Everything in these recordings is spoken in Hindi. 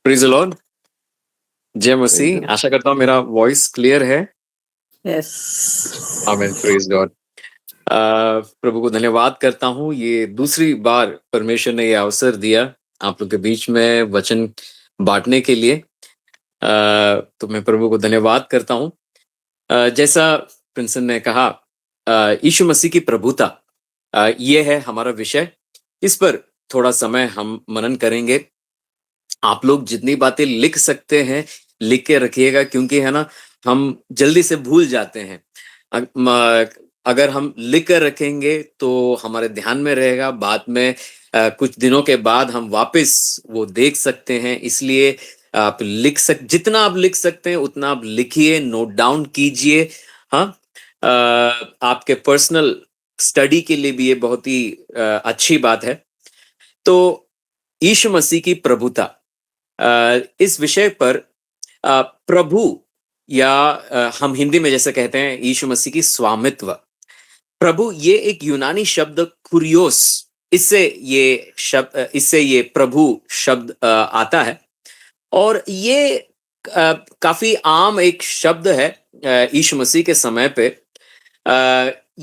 Praise the Lord. जय मसीह। आशा करता हूँ मेरा वॉइस क्लियर है। यस। आमीन, प्रेज़ गॉड। प्रभु को धन्यवाद करता हूँ, ये दूसरी बार परमेश्वर ने ये अवसर दिया आप लोग के बीच में वचन बांटने के लिए। तो मैं प्रभु को धन्यवाद करता हूँ। जैसा प्रिंसन ने कहा, यीशु मसीह की प्रभुता, ये है हमारा विषय। इस पर थोड़ा समय हम मनन करेंगे। आप लोग जितनी बातें लिख सकते हैं लिख के रखिएगा, क्योंकि है ना, हम जल्दी से भूल जाते हैं। अगर हम लिख कर रखेंगे तो हमारे ध्यान में रहेगा। बाद में कुछ दिनों के बाद हम वापस वो देख सकते हैं। इसलिए आप जितना आप लिख सकते हैं उतना आप लिखिए, नोट डाउन कीजिए। हाँ, आपके पर्सनल स्टडी के लिए भी ये बहुत ही अच्छी बात है। तो यीशु मसीह की प्रभुता, इस विषय पर प्रभु या हम हिंदी में जैसे कहते हैं यीशु मसीह की स्वामित्व। प्रभु ये एक यूनानी शब्द कुरियोस, इससे ये प्रभु शब्द आता है। और ये काफी आम एक शब्द है यीशु मसीह के समय पे।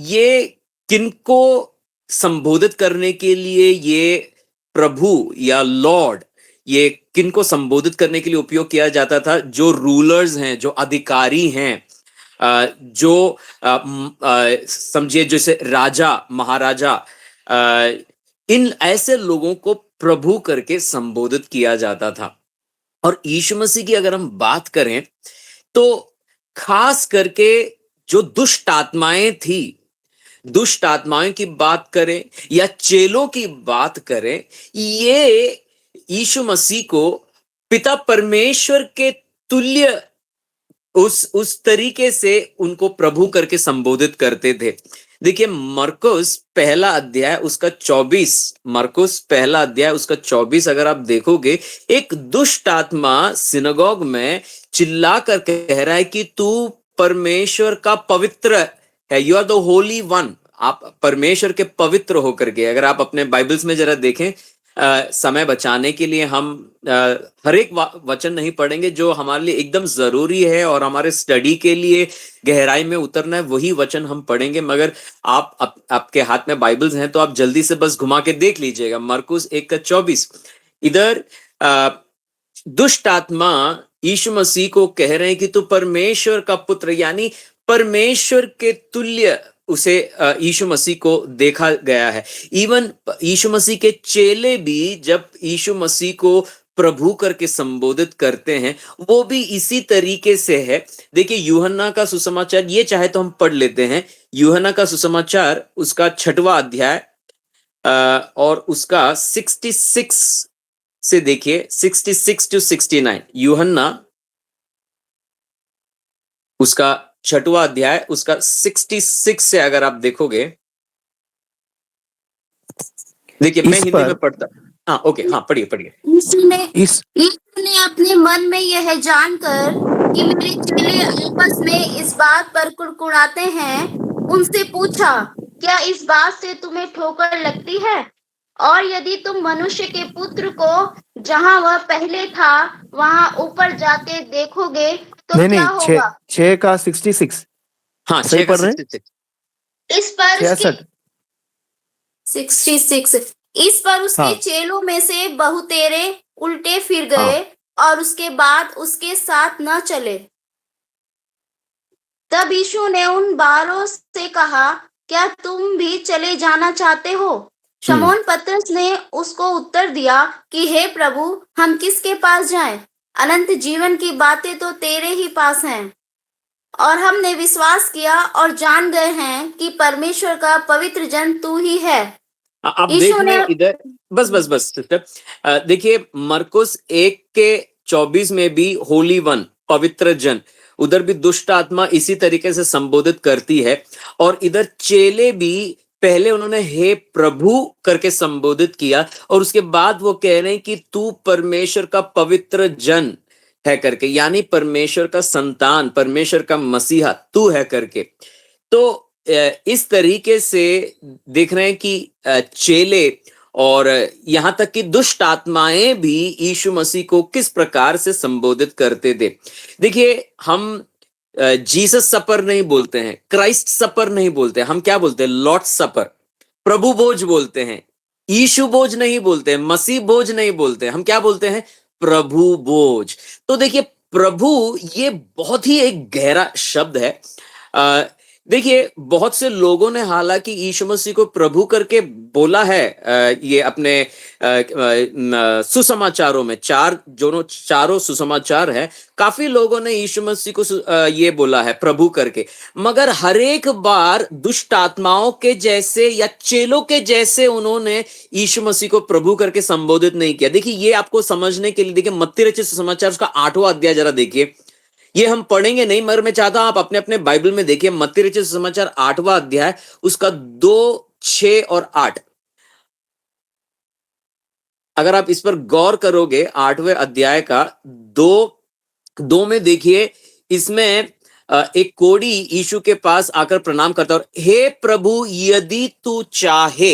ये किनको संबोधित करने के लिए ये प्रभु या लॉर्ड, ये किनको संबोधित करने के लिए उपयोग किया जाता था? जो रूलर्स हैं, जो अधिकारी हैं, जो समझिए जैसे राजा महाराजा, इन ऐसे लोगों को प्रभु करके संबोधित किया जाता था। और यीशु मसीह की अगर हम बात करें तो खास करके जो दुष्ट आत्माएं थी, दुष्ट आत्माओं की बात करें या चेलों की बात करें, ये यीशु मसीह को पिता परमेश्वर के तुल्य उस तरीके से उनको प्रभु करके संबोधित करते थे। देखिए मरकुस पहला अध्याय उसका 24 अगर आप देखोगे, एक दुष्ट आत्मा सिनगोग में चिल्ला कर कह रहा है कि तू परमेश्वर का पवित्र है, you are the holy one. आप परमेश्वर के पवित्र होकर के, अगर आप अपने बाइबल्स में जरा देखें, समय बचाने के लिए हम हर एक वचन नहीं पढ़ेंगे। जो हमारे लिए एकदम जरूरी है और हमारे स्टडी के लिए गहराई में उतरना है, वही वचन हम पढ़ेंगे। मगर आपके हाथ में बाइबल्स हैं तो आप जल्दी से बस घुमा के देख लीजिएगा। मरकुस 1:24। इधर दुष्ट आत्मा यीशु मसीह को कह रहे हैं कि तू परमेश्वर का पुत्र, यानी परमेश्वर के तुल्य उसे यीशु मसीह को देखा गया है। इवन यीशु मसीह के चेले भी जब यीशु मसीह को प्रभु करके संबोधित करते हैं, वो भी इसी तरीके से है। देखिए यूहन्ना का सुसमाचार, ये चाहे तो हम पढ़ लेते हैं। यूहन्ना का सुसमाचार उसका 6वां अध्याय और उसका 66 से देखिए, 66 to 69। यूहन्ना उसका 6वां अध्याय उसका 66 से अगर आप देखोगे, देखिए मैं हिंदी में पढ़ता। हाँ ओके, हाँ पढ़िए। यीशु ने अपने मन में यह जानकर कि मेरे चेले आपस में इस बात पर कुड़कुड़ाते हैं, उनसे पूछा, क्या इस बात से तुम्हें ठोकर लगती है? और यदि तुम मनुष्य के पुत्र को जहां वह पहले था वहां ऊपर जाते देखोगे तो क्या होगा? 6 का 66। हाँ, सही पढ़ रहे? 66। इस पर उसके चेलों में से बहुतेरे उल्टे फिर गए और उसके बाद उसके साथ न चले। तब यीशु ने उन 12 से कहा, क्या तुम भी चले जाना चाहते हो? शमौन पतरस ने उसको उत्तर दिया कि हे प्रभु, हम किसके पास जाएं? अनंत जीवन की बातें तो तेरे ही पास हैं, और हमने विश्वास किया और जान गए हैं कि परमेश्वर का पवित्र जन तू ही है। आप देख रहे इधर, बस सिस्टर, देखिए मरकुस 1:24 में भी होली वन, पवित्र जन, उधर भी दुष्ट आत्मा इसी तरीके से संबोधित करती है। और इधर चेले भी पहले उन्होंने हे प्रभु करके संबोधित किया और उसके बाद वो कह रहे हैं कि तू परमेश्वर का पवित्र जन है करके, यानी परमेश्वर का संतान, परमेश्वर का मसीहा तू है करके। तो इस तरीके से देख रहे हैं कि चेले और यहां तक कि दुष्ट आत्माएं भी यीशु मसीह को किस प्रकार से संबोधित करते थे। देखिए, हम जीसस सपर नहीं बोलते हैं, क्राइस्ट सपर नहीं बोलते, हम क्या बोलते हैं? लॉर्ड सपर, प्रभु भोज बोलते हैं। यीशु भोज नहीं बोलते हैं, मसीह भोज नहीं बोलते हैं, हम क्या बोलते हैं? प्रभु भोज। तो देखिए, प्रभु ये बहुत ही एक गहरा शब्द है। देखिए, बहुत से लोगों ने हालांकि यीशु मसीह को प्रभु करके बोला है, ये अपने सुसमाचारों में, चारों सुसमाचार है, काफी लोगों ने यीशु मसीह को ये बोला है प्रभु करके, मगर हर एक बार दुष्ट आत्माओं के जैसे या चेलों के जैसे उन्होंने यीशु मसीह को प्रभु करके संबोधित नहीं किया। देखिए, ये आपको समझने के लिए देखिए, मत्ती रचित सुसमाचार उसका 8वां अध्याय जरा देखिए। ये हम पढ़ेंगे नहीं, मगर मैं चाहता हूं आप अपने अपने बाइबल में देखिए, मत्ती रचित सुसमाचार 8वां अध्याय उसका 2, 6 और 8। अगर आप इस पर गौर करोगे, 8वें अध्याय का 2 में देखिए, इसमें एक कोढ़ी यीशु के पास आकर प्रणाम करता है और हे प्रभु यदि तू चाहे।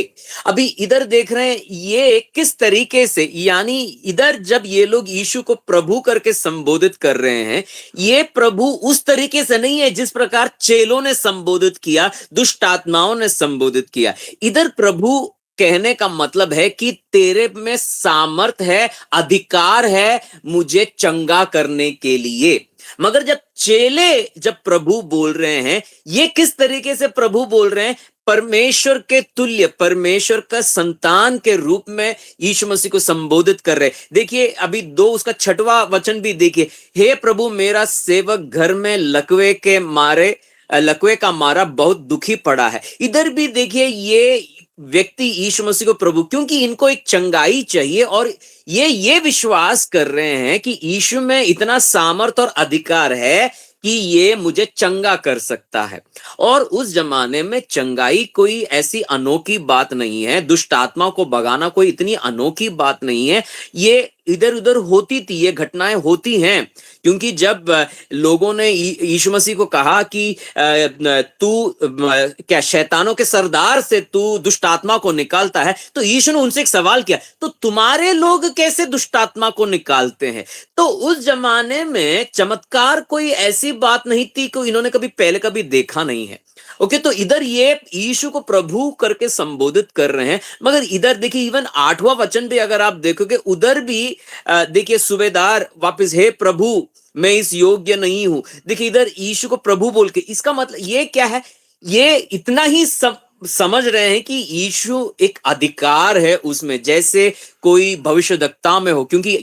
अभी इधर देख रहे हैं ये किस तरीके से, यानी इधर जब ये लोग यीशु को प्रभु करके संबोधित कर रहे हैं, ये प्रभु उस तरीके से नहीं है जिस प्रकार चेलों ने संबोधित किया, दुष्ट आत्माओं ने संबोधित किया। इधर प्रभु कहने का मतलब है कि तेरे में सामर्थ है, अधिकार है मुझे चंगा करने के लिए। मगर जब चेले जब प्रभु बोल रहे हैं, ये किस तरीके से प्रभु बोल रहे हैं? परमेश्वर के तुल्य, परमेश्वर का संतान के रूप में यीशु मसीह को संबोधित कर रहे। देखिए, अभी 2 उसका 6वां वचन भी देखिए, हे प्रभु मेरा सेवक घर में लकवे का मारा बहुत दुखी पड़ा है। इधर भी देखिए, ये व्यक्ति यीशु मसीह को प्रभु, क्योंकि इनको एक चंगाई चाहिए और ये विश्वास कर रहे हैं कि यीशु में इतना सामर्थ और अधिकार है कि ये मुझे चंगा कर सकता है। और उस जमाने में चंगाई कोई ऐसी अनोखी बात नहीं है, दुष्ट आत्मा को भगाना कोई इतनी अनोखी बात नहीं है। ये इधर उधर होती थी, ये घटनाएं होती हैं, क्योंकि जब लोगों ने यीशु मसीह को कहा कि तू क्या शैतानों के सरदार से तू दुष्ट आत्मा को निकालता है, तो यीशु ने उनसे एक सवाल किया, तो तुम्हारे लोग कैसे दुष्ट आत्मा को निकालते हैं? तो उस जमाने में चमत्कार कोई ऐसी बात नहीं थी कि इन्होंने कभी पहले कभी देखा नहीं है। ओके, तो इधर ये यीशु को प्रभु करके संबोधित कर रहे हैं, मगर इधर देखिए इवन 8वां वचन भी अगर आप देखोगे, उधर भी देखिए सूबेदार वापस, हे प्रभु मैं इस योग्य नहीं हूं। देखिए, इधर यीशु को प्रभु बोल के, इसका मतलब ये क्या है? ये इतना ही समझ रहे हैं कि यीशु एक अधिकार है उसमें, जैसे कोई भविष्यद्वक्ता में हो। क्योंकि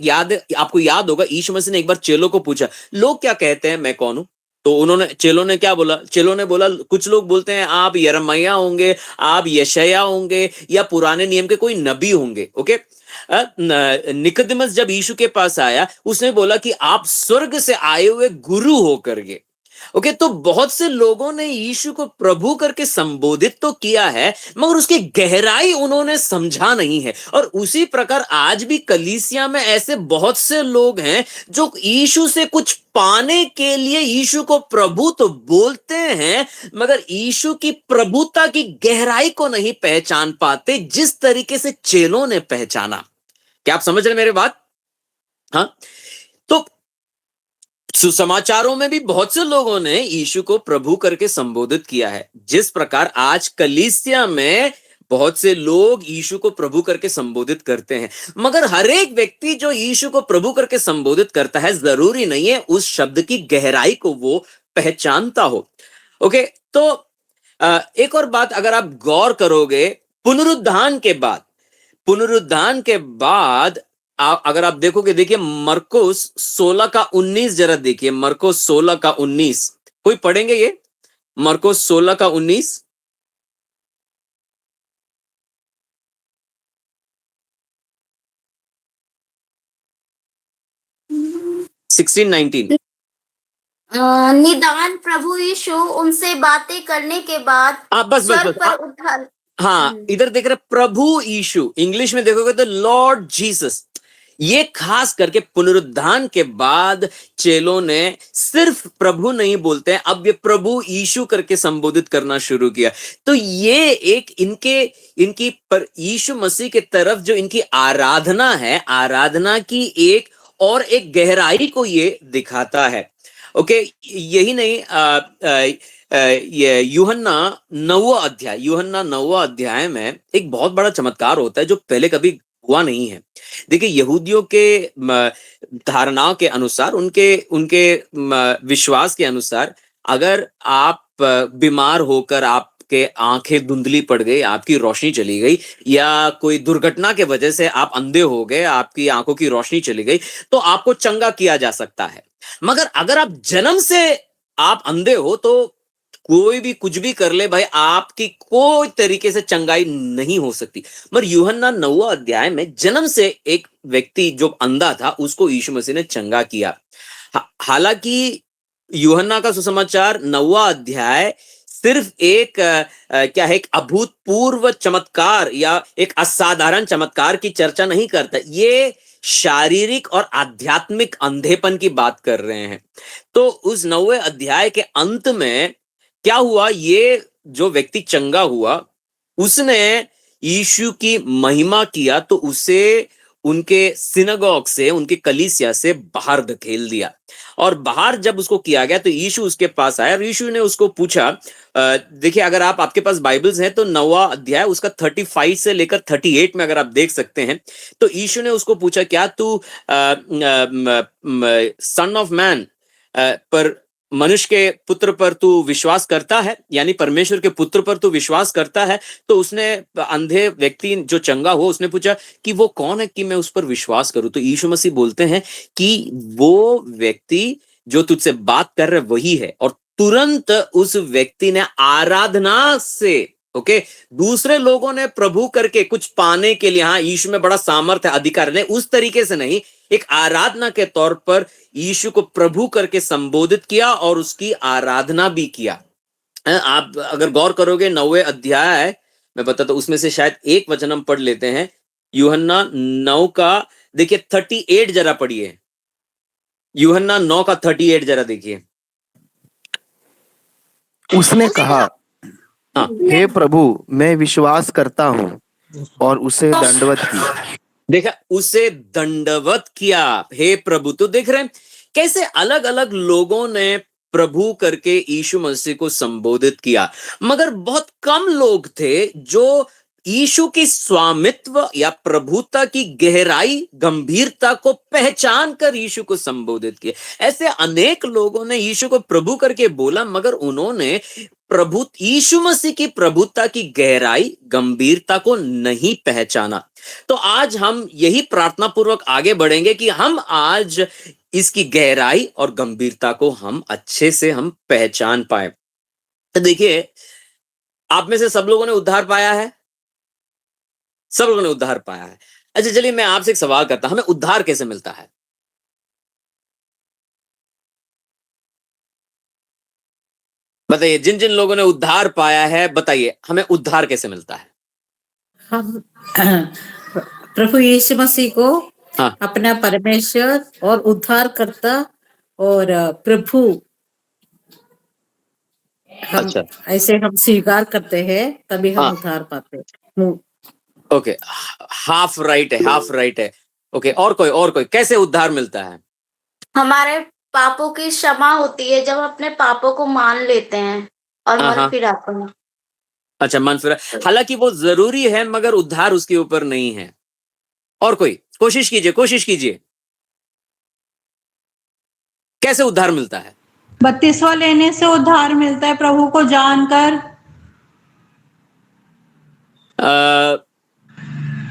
आपको याद होगा, यीशु मसीह ने एक बार चेलों को पूछा, लोग क्या कहते हैं मैं कौन हूं? तो चेलों ने क्या बोला? चेलों ने बोला, कुछ लोग बोलते हैं आप यिर्मयाह होंगे, आप यशायाह होंगे, या पुराने नियम के कोई नबी होंगे। ओके, निकोदेमस जब यीशु के पास आया, उसने बोला कि आप स्वर्ग से आए हुए गुरु होकर के। ओके, तो बहुत से लोगों ने यीशु को प्रभु करके संबोधित तो किया है, मगर उसकी गहराई उन्होंने समझा नहीं है। और उसी प्रकार आज भी कलीसिया में ऐसे बहुत से लोग हैं जो यीशु से कुछ पाने के लिए यीशु को प्रभु तो बोलते हैं, मगर यीशु की प्रभुता की गहराई को नहीं पहचान पाते, जिस तरीके से चेलों ने पहचाना। क्या आप समझ रहे मेरी बात? हाँ, तो सुसमाचारों में भी बहुत से लोगों ने यीशु को प्रभु करके संबोधित किया है, जिस प्रकार आज कलीसिया में बहुत से लोग यीशु को प्रभु करके संबोधित करते हैं। मगर हर एक व्यक्ति जो यीशु को प्रभु करके संबोधित करता है, जरूरी नहीं है उस शब्द की गहराई को वो पहचानता हो। ओके, तो एक और बात अगर आप गौर करोगे, पुनरुत्थान के बाद अगर आप देखोगे, देखिए मरकुस 16 का 19 जरा देखिए, मरकुस 16 का 19 कोई पढ़ेंगे? ये मरकुस 16 का 19। 16-19। निदान प्रभु यीशु उनसे बातें करने के बाद बस स्वर्ग पर उठा। हाँ, इधर देख रहे प्रभु यीशु, इंग्लिश में देखोगे तो लॉर्ड जीसस। ये खास करके पुनरुत्थान के बाद चेलों ने सिर्फ प्रभु नहीं बोलते हैं, अब ये प्रभु यीशु करके संबोधित करना शुरू किया। तो ये एक इनकी पर यीशु मसीह के तरफ जो इनकी आराधना है, आराधना की एक गहराई को ये दिखाता है। ओके, यही नहीं, ये यूहन्ना 9वां अध्याय में एक बहुत बड़ा चमत्कार होता है जो पहले कभी हुआ नहीं है। देखिए, यहूदियों के धारणाओं के अनुसार, उनके विश्वास के अनुसार, अगर आप बीमार होकर आपके आंखें धुंधली पड़ गई, आपकी रोशनी चली गई, या कोई दुर्घटना के वजह से आप अंधे हो गए, आपकी आंखों की रोशनी चली गई, तो आपको चंगा किया जा सकता है। मगर अगर आप जन्म से आप अंधे हो तो कोई भी कुछ भी कर ले भाई, आपकी कोई तरीके से चंगाई नहीं हो सकती। मगर यूहन्ना 9वां अध्याय में जन्म से एक व्यक्ति जो अंधा था उसको यीशु मसीह ने चंगा किया। हालांकि यूहन्ना का सुसमाचार 9वां अध्याय सिर्फ एक अभूतपूर्व चमत्कार या एक असाधारण चमत्कार की चर्चा नहीं करता, ये शारीरिक और आध्यात्मिक अंधेपन की बात कर रहे हैं। तो उस 9वें अध्याय के अंत में क्या हुआ, ये जो व्यक्ति चंगा हुआ उसने यीशु की महिमा किया, तो उसे उनके सिनेगॉग से, उनकी कलीसिया से बाहर धकेल दिया। और बाहर जब उसको किया गया तो यीशु उसके पास आया और यीशु ने उसको पूछा, देखिए अगर आपके पास बाइबल्स हैं तो 9वां अध्याय उसका 35 से लेकर 38 में अगर आप देख सकते हैं, तो यीशु ने उसको पूछा, क्या तू सन ऑफ मैन पर, मनुष्य के पुत्र पर तू विश्वास करता है, यानी परमेश्वर के पुत्र पर तू विश्वास करता है? तो उसने, अंधे व्यक्ति जो चंगा हुआ, उसने पूछा कि वो कौन है कि मैं उस पर विश्वास करूं। तो यीशु मसीह बोलते हैं कि वो व्यक्ति जो तुझसे बात कर रहा है वही है। और तुरंत उस व्यक्ति ने आराधना से, दूसरे लोगों ने प्रभु करके कुछ पाने के लिए, हाँ यीशु में बड़ा सामर्थ्य है, अधिकार नहीं, उस तरीके से नहीं, एक आराधना के तौर पर यीशु को प्रभु करके संबोधित किया और उसकी आराधना भी किया। आप अगर गौर करोगे 9वें अध्याय मैं बताता हूं, उसमें से शायद एक वचन हम पढ़ लेते हैं, यूहन्ना 9 का देखिए 38 जरा पढ़िए, यूहन्ना 9 का 38 जरा देखिए। उसने कहा, हाँ, हे प्रभु मैं विश्वास करता हूँ, और उसे दंडवत किया। देखा, उसे दंडवत किया, हे प्रभु। तो देख रहे हैं कैसे अलग अलग लोगों ने प्रभु करके यीशु मसीह को संबोधित किया, मगर बहुत कम लोग थे जो यीशु की स्वामित्व या प्रभुता की गहराई, गंभीरता को पहचान कर यीशु को संबोधित किया। ऐसे अनेक लोगों ने यीशु को प्रभु करके बोला, मगर उन्होंने प्रभु यीशु मसीह की प्रभुता की गहराई, गंभीरता को नहीं पहचाना। तो आज हम यही प्रार्थना पूर्वक आगे बढ़ेंगे कि हम आज इसकी गहराई और गंभीरता को हम अच्छे से हम पहचान पाए। तो देखिए, आप में से सब लोगों ने उद्धार पाया है, सब लोगों ने उद्धार पाया है। अच्छा चलिए मैं आपसे एक सवाल करता हूं, हमें उद्धार कैसे मिलता है? बताइए, जिन जिन लोगों ने उद्धार पाया है बताइए हमें उद्धार कैसे मिलता है? हम प्रभु यीशु मसीह को हाँ, अपना परमेश्वर और उद्धारकर्ता और प्रभु हम अच्छा, ऐसे हम स्वीकार करते हैं, तभी हम हाँ, उद्धार पाते हैं। ओके, हाफ राइट है, हाफ राइट है। ओके, और कोई कैसे उद्धार मिलता है? हमारे पापों की क्षमा होती है जब हम अपने पापों को मान लेते हैं और हाँ मन हाँ, फिराते हैं। अच्छा, मन फिरा, हालांकि वो जरूरी है मगर उद्धार उसके ऊपर नहीं है। और कोई कोशिश कीजिए, कैसे उद्धार मिलता है? बपतिस्मा लेने से उद्धार मिलता है, प्रभु को जानकर।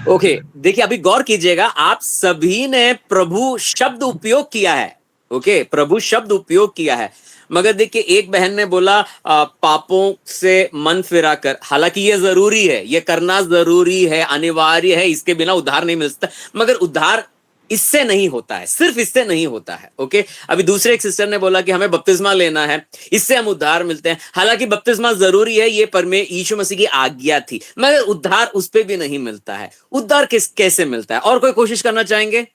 ओके, देखिए अभी गौर कीजिएगा, आप सभी ने प्रभु शब्द उपयोग किया है। ओके, प्रभु शब्द उपयोग किया है, मगर देखिए एक बहन ने बोला पापों से मन फिरा कर। हालांकि ये जरूरी है, ये करना जरूरी है, अनिवार्य है, इसके बिना उद्धार नहीं मिलता। मगर उद्धार इससे नहीं होता है, सिर्फ इससे नहीं होता है। ओके, अभी दूसरे एक सिस्टर ने बोला कि हमें बपतिस्मा लेना है, इससे हम उद्धार मिलते हैं। हालांकि बपतिस्मा जरूरी है, ये यीशु मसीह की आज्ञा थी, मगर उद्धार उस पे भी नहीं मिलता है। उद्धार कैसे मिलता है? और कोई कोशिश करना चाहेंगे?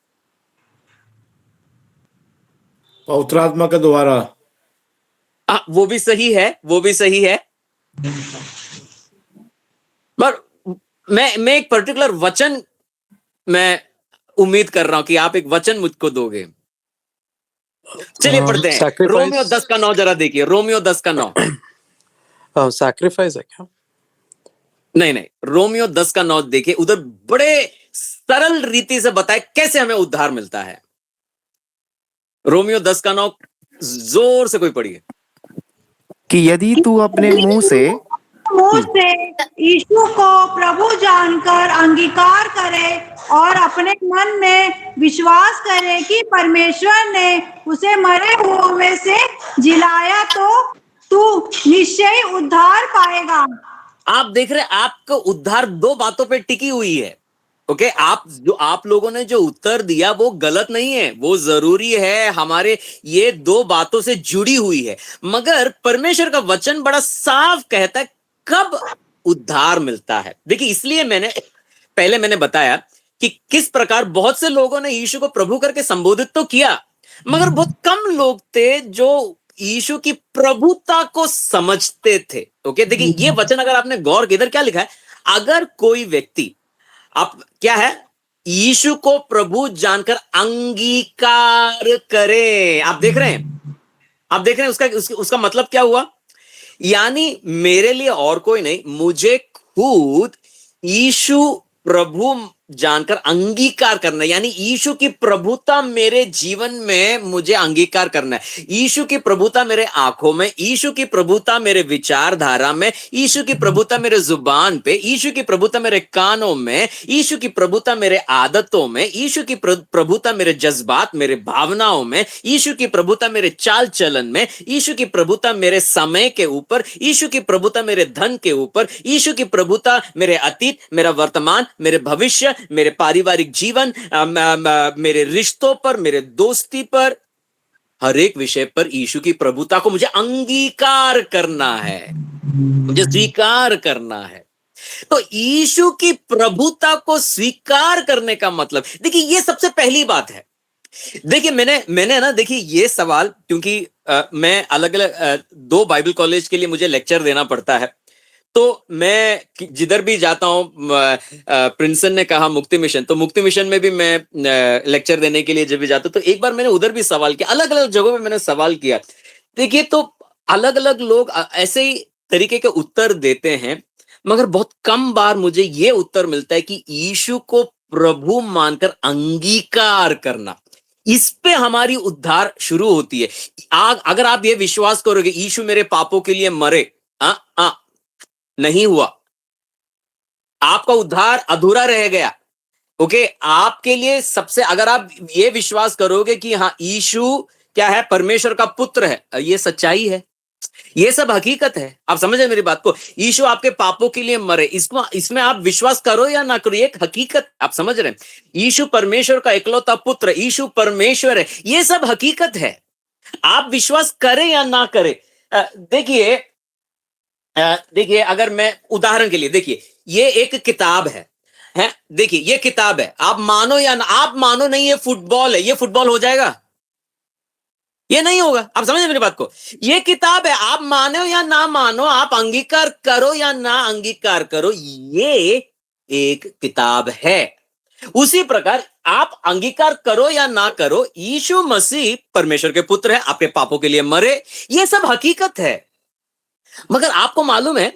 पवित्र आत्मा के द्वारा। वो भी सही है, वो भी सही है, पर मैं एक पर्टिकुलर वचन मैं उम्मीद कर रहा हूं कि आप एक वचन मुझको दोगे। चलिए पढ़ते हैं रोमियो 10 का 9 जरा देखिए, रोमियो 10 का 9। सैक्रिफाइस है क्या? नहीं, रोमियो 10 का 9 देखिए, उधर बड़े सरल रीति से बताए कैसे हमें उद्धार मिलता है। रोमियो 10 का 9 जोर से कोई पढ़िए। कि यदि तू अपने मुंह से यीशु को प्रभु जानकर अंगीकार करे और अपने मन में विश्वास करे कि परमेश्वर ने उसे मरे हुओं में से जिलाया, तो तू निश्चय उद्धार पाएगा। आप देख रहे, आपका उद्धार 2 बातों पे टिकी हुई है। ओके, आप लोगों ने जो उत्तर दिया वो गलत नहीं है, वो जरूरी है, हमारे ये 2 बातों से जुड़ी हुई है। मगर परमेश्वर का वचन बड़ा साफ कहता है कब उद्धार मिलता है। देखिए, इसलिए मैंने बताया कि किस प्रकार बहुत से लोगों ने यीशु को प्रभु करके संबोधित तो किया, मगर बहुत कम लोग थे जो यीशु की प्रभुता को समझते थे। ओके, देखिए ये वचन अगर आपने गौर किया, इधर क्या लिखा है, अगर कोई व्यक्ति आप क्या है यीशु को प्रभु जानकर अंगीकार करे, आप देख रहे हैं उसका मतलब क्या हुआ, यानी मेरे लिए और कोई नहीं, मुझे खुद यीशु प्रभु जानकर अंगीकार करना है। यानी यीशु की प्रभुता मेरे जीवन में मुझे अंगीकार करना है। यीशु की प्रभुता मेरे आंखों में, यीशु की प्रभुता मेरे विचारधारा में, यीशु की प्रभुता मेरे जुबान पे, यीशु की प्रभुता मेरे कानों में, यीशु की प्रभुता मेरे आदतों में, यीशु की प्रभुता मेरे जज्बात, मेरे भावनाओं में, यीशु की प्रभुता मेरे चाल चलन में, यीशु की प्रभुता मेरे समय के ऊपर, यीशु की प्रभुता मेरे धन के ऊपर, यीशु की प्रभुता मेरे अतीत, मेरा वर्तमान, मेरे भविष्य, मेरे पारिवारिक जीवन, मेरे रिश्तों पर, मेरे दोस्ती पर, हर एक विषय पर यीशु की प्रभुता को मुझे अंगीकार करना है, मुझे स्वीकार करना है। तो यीशु की प्रभुता को स्वीकार करने का मतलब, देखिए ये सबसे पहली बात है। देखिए मैंने ना, देखिए ये सवाल, क्योंकि मैं अलग अलग 2 बाइबल कॉलेज के लिए मुझे लेक्चर देना पड़ता है, तो मैं जिधर भी जाता हूं, प्रिंसन ने कहा मुक्ति मिशन, तो मुक्ति मिशन में भी मैं लेक्चर देने के लिए जब भी जाता हूं, तो एक बार मैंने उधर भी सवाल किया, अलग अलग जगहों पे मैंने सवाल किया। देखिए, तो अलग अलग लोग ऐसे ही तरीके के उत्तर देते हैं, मगर बहुत कम बार मुझे ये उत्तर मिलता है कि यीशु को प्रभु मानकर अंगीकार करना, इस पे हमारी उद्धार शुरू होती है। अगर आप ये विश्वास करोगे यीशु मेरे पापों के लिए मरे, नहीं हुआ, आपका उद्धार अधूरा रह गया। ओके, आपके लिए सबसे, अगर आप ये विश्वास करोगे कि हाँ यीशु क्या है, परमेश्वर का पुत्र है, ये सच्चाई है, ये सब हकीकत है। आप समझ रहे मेरी बात को, यीशु आपके पापों के लिए मरे, इसमें आप विश्वास करो या ना करो, एक हकीकत, आप समझ रहे हैं। यीशु परमेश्वर का इकलौता पुत्र, यीशु परमेश्वर है, ये सब हकीकत है, आप विश्वास करें या ना करें। देखिए अगर मैं उदाहरण के लिए, देखिए ये एक किताब है, देखिए ये किताब है, आप मानो या ना, आप मानो नहीं ये फुटबॉल है, ये फुटबॉल हो जाएगा? ये नहीं होगा। आप समझे मेरी बात को, ये किताब है, आप मानो या ना मानो, आप अंगीकार करो या ना अंगीकार करो, ये एक किताब है। उसी प्रकार आप अंगीकार करो या ना करो, यीशु मसीह परमेश्वर के पुत्र है, आपके पापों के लिए मरे, ये सब हकीकत है। मगर आपको मालूम है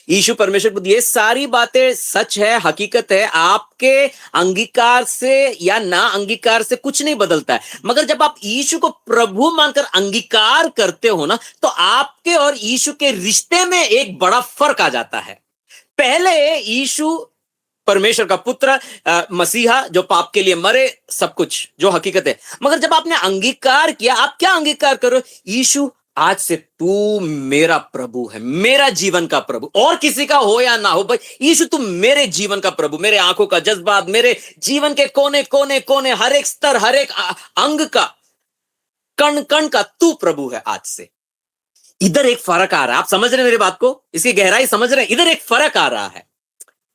यीशु परमेश्वर, ये सारी बातें सच है, हकीकत है, आपके अंगीकार से या ना अंगीकार से कुछ नहीं बदलता है। मगर जब आप यीशु को प्रभु मानकर अंगीकार करते हो ना, तो आपके और यीशु के रिश्ते में एक बड़ा फर्क आ जाता है। पहले यीशु परमेश्वर का पुत्र, मसीहा जो पाप के लिए मरे, सब कुछ जो हकीकत है। मगर जब आपने अंगीकार किया, आप क्या अंगीकार करो, यीशु आज से तू मेरा प्रभु है, मेरा जीवन का प्रभु, और किसी का हो या ना हो, भाई यीशु तू मेरे जीवन का प्रभु, मेरे आंखों का जज्बात, मेरे जीवन के कोने कोने कोने, हर एक स्तर, हर एक अंग का, कण कण का तू प्रभु है आज से। इधर एक फर्क आ रहा है, आप समझ रहे हैं मेरी बात को, इसकी गहराई समझ रहे हैं, इधर एक फर्क आ रहा है,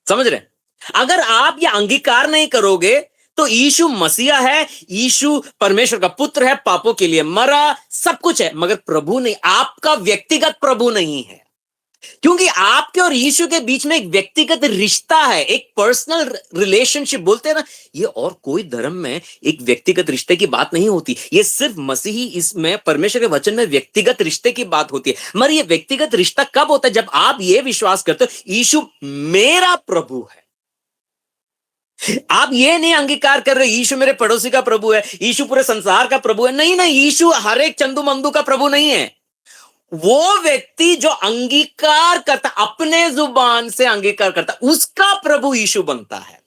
समझ रहे हैं। अगर आप ये अंगीकार नहीं करोगे तो यीशु मसीहा है, यीशु परमेश्वर का पुत्र है, पापों के लिए मरा, सब कुछ है, मगर प्रभु नहीं, आपका व्यक्तिगत प्रभु नहीं है। क्योंकि आपके और यीशु के बीच में एक व्यक्तिगत रिश्ता है, एक पर्सनल रिलेशनशिप बोलते हैं ना, ये और कोई धर्म में एक व्यक्तिगत रिश्ते की बात नहीं होती। ये सिर्फ मसीही इसमें परमेश्वर के वचन में व्यक्तिगत रिश्ते की बात होती है। मगर ये व्यक्तिगत रिश्ता कब होता है? जब आप ये विश्वास करते हो यीशु मेरा प्रभु है। आप ये नहीं अंगीकार कर रहे यीशु मेरे पड़ोसी का प्रभु है, यीशु पूरे संसार का प्रभु है। नहीं नहीं, यीशु हर एक चंदू मंदू का प्रभु नहीं है। वो व्यक्ति जो अंगीकार करता, अपने जुबान से अंगीकार करता, उसका प्रभु यीशु बनता है।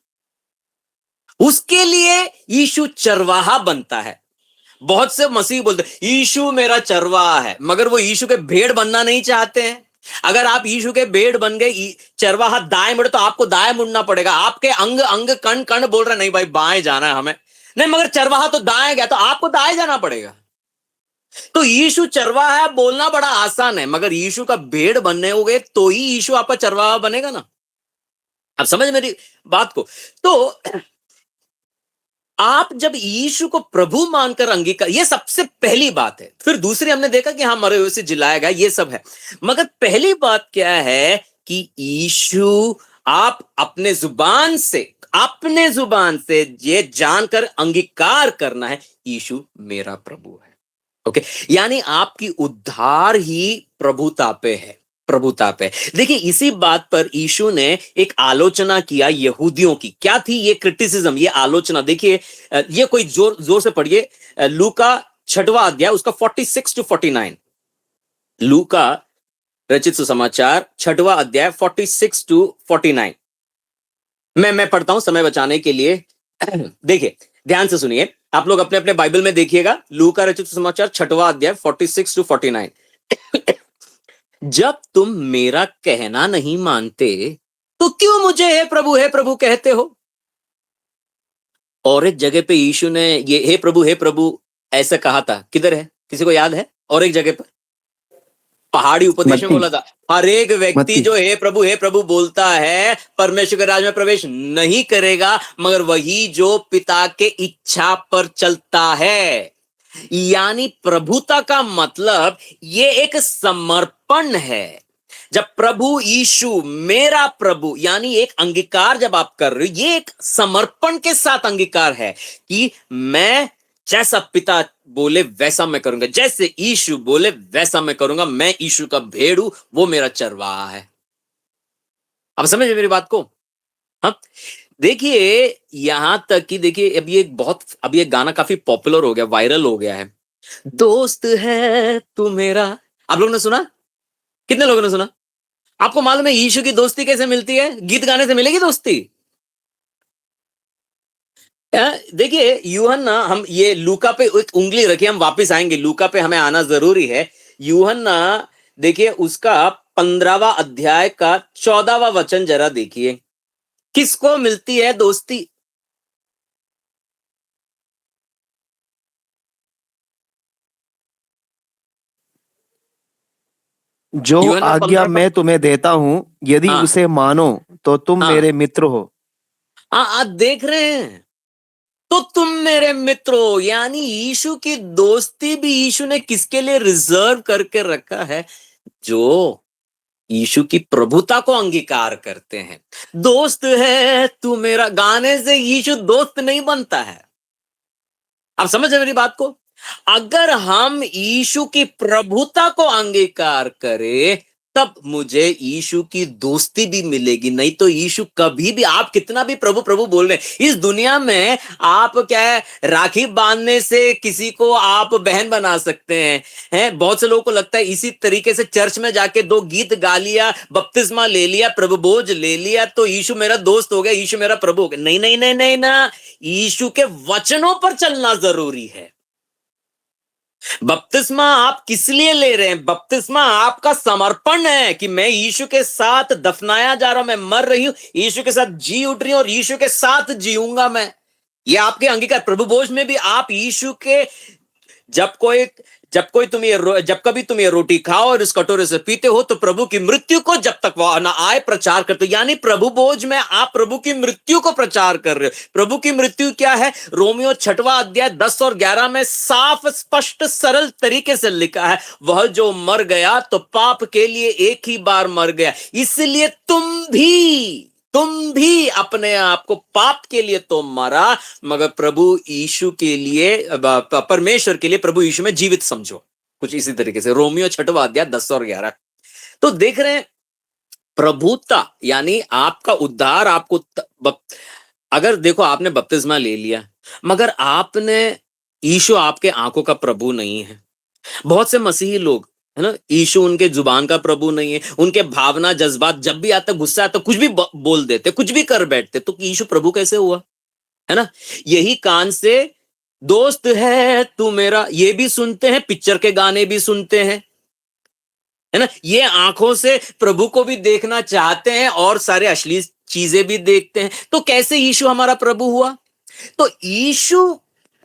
उसके लिए यीशु चरवाहा बनता है। बहुत से मसीह बोलते यीशु मेरा चरवाहा है, मगर वो यीशु के भेड़ बनना नहीं चाहते हैं। अगर आप यीशु के भेड़ बन गए, चरवाहा दाएं मुड़े तो आपको दाएं मुड़ना पड़ेगा। आपके अंग अंग कण कण बोल रहे नहीं भाई बाएं जाना है हमें, नहीं, मगर चरवाहा तो दाएं गया तो आपको दाएं जाना पड़ेगा। तो यीशु चरवाहा है बोलना बड़ा आसान है, मगर यीशु का भेड़ बनने होगे तो ही यीशु आपका चरवाहा बनेगा ना। आप समझ मेरी बात को? तो आप जब यीशु को प्रभु मानकर अंगीकार, ये सबसे पहली बात है। फिर दूसरी हमने देखा कि हाँ मरे हुए से जिलाया गया, ये सब है। मगर पहली बात क्या है कि यीशु आप अपने जुबान से ये जानकर अंगीकार करना है यीशु मेरा प्रभु है। ओके, यानी आपकी उद्धार ही प्रभुता पे है। देखिए, इसी बात पर यीशु ने एक आलोचना किया यहूदियों की। क्या थी ये क्रिटिसिज्म, ये आलोचना? देखिए, ये कोई जोर से पढ़िए, लूका 6वां अध्याय उसका 46 to 49। लूका रचित सुसमाचार 6वां अध्याय 46 to 49। मैं पढ़ता हूं समय बचाने के लिए। देखिए, ध्यान से सुनिए, आप लोग अपने अपने बाइबल में देखिएगा। लूका रचित सुसमाचार 6वां अध्याय 46 to 49। जब तुम मेरा कहना नहीं मानते तो क्यों मुझे हे प्रभु कहते हो? और एक जगह पे यीशु ने ये हे प्रभु ऐसा कहा था। किधर है, किसी को याद है? और एक जगह पर पहाड़ी उपदेश में बोला था, हर एक व्यक्ति जो हे प्रभु बोलता है परमेश्वर के राज में प्रवेश नहीं करेगा, मगर वही जो पिता के इच्छा पर चलता है। यानी प्रभुता का मतलब ये एक समर्पण है। जब प्रभु यीशु मेरा प्रभु, यानी एक अंगीकार जब आप कर रहे हो, ये एक समर्पण के साथ अंगीकार है कि मैं जैसा पिता बोले वैसा मैं करूंगा, जैसे यीशु बोले वैसा मैं करूंगा। मैं यीशु का भेड़ हूं, वो मेरा चरवाहा है। आप समझ मेरी बात को? हाँ, देखिए, यहां तक कि देखिए, अब ये गाना काफी पॉपुलर हो गया, वायरल हो गया है, दोस्त है तू मेरा। आप लोगों ने सुना? कितने लोगों ने सुना? आपको मालूम है यीशु की दोस्ती कैसे मिलती है? गीत गाने से मिलेगी दोस्ती? देखिए, यूहन्ना, हम ये लूका पे एक उंगली रखिए, हम वापस आएंगे, लूका पे हमें आना जरूरी है। यूहन्ना देखिए, उसका 15वां अध्याय का 14वां वचन जरा देखिए, किसको मिलती है दोस्ती? जो आज्ञा मैं तुम्हें देता हूं, यदि हाँ, उसे मानो तो तुम हाँ, मेरे मित्र हो। हाँ, आप देख रहे हैं, तो तुम मेरे मित्र हो। यानी यीशु की दोस्ती भी यीशु ने किसके लिए रिजर्व करके रखा है? जो यीशु की प्रभुता को अंगीकार करते हैं। दोस्त है तू मेरा गाने से यीशु दोस्त नहीं बनता है। आप समझ रहे मेरी बात को? अगर हम यीशु की प्रभुता को अंगीकार करें तब मुझे यीशु की दोस्ती भी मिलेगी। नहीं तो यीशु कभी भी, आप कितना भी प्रभु प्रभु बोल रहे हैं, इस दुनिया में आप क्या है, राखी बांधने से किसी को आप बहन बना सकते हैं। बहुत से लोगों को लगता है इसी तरीके से चर्च में जाके 2 गीत गा लिया, बपतिस्मा ले लिया, प्रभु बोझ ले लिया तो यीशु मेरा दोस्त हो गया, यीशु मेरा प्रभु हो गया। नहीं नहीं नहीं नहीं ना, यीशु के वचनों पर चलना जरूरी है। बपतिस्मा आप किस लिए ले रहे हैं? बपतिस्मा आपका समर्पण है कि मैं यीशु के साथ दफनाया जा रहा हूं, मैं मर रही हूं, यीशु के साथ जी उठ रही हूं और यीशु के साथ जीऊंगा मैं। ये आपके अंगीकार। प्रभु भोज में भी आप यीशु के जब कभी तुम ये रोटी खाओ और इस कटोरे से पीते हो तो प्रभु की मृत्यु को जब तक वह न आए प्रचार करते हो। यानी प्रभु भोज में आप प्रभु की मृत्यु को प्रचार कर रहे हो। प्रभु की मृत्यु क्या है? रोमियो 6वां अध्याय 10 और 11 में साफ स्पष्ट सरल तरीके से लिखा है, वह जो मर गया तो पाप के लिए एक ही बार मर गया, इसलिए तुम भी अपने आप को पाप के लिए तो मरा, मगर प्रभु यीशु के लिए, परमेश्वर के लिए प्रभु यीशु में जीवित समझो। कुछ इसी तरीके से रोमियो 6वां अध्याय 10 और 11। तो देख रहे हैं प्रभुता यानी आपका उद्धार। आपको अगर देखो आपने बपतिस्मा ले लिया मगर आपने, यीशु आपके आंखों का प्रभु नहीं है। बहुत से मसीही लोग है ना, यीशु उनके जुबान का प्रभु नहीं है, उनके भावना जज्बात जब भी आता गुस्सा आता कुछ भी बोल देते, कुछ भी कर बैठते, तो यीशु प्रभु कैसे हुआ? है ना, यही कान से दोस्त है तू मेरा ये भी सुनते हैं, पिक्चर के गाने भी सुनते हैं, है ना, ये आंखों से प्रभु को भी देखना चाहते हैं और सारे अश्लील चीजें भी देखते हैं। तो कैसे यीशु हमारा प्रभु हुआ? तो यीशु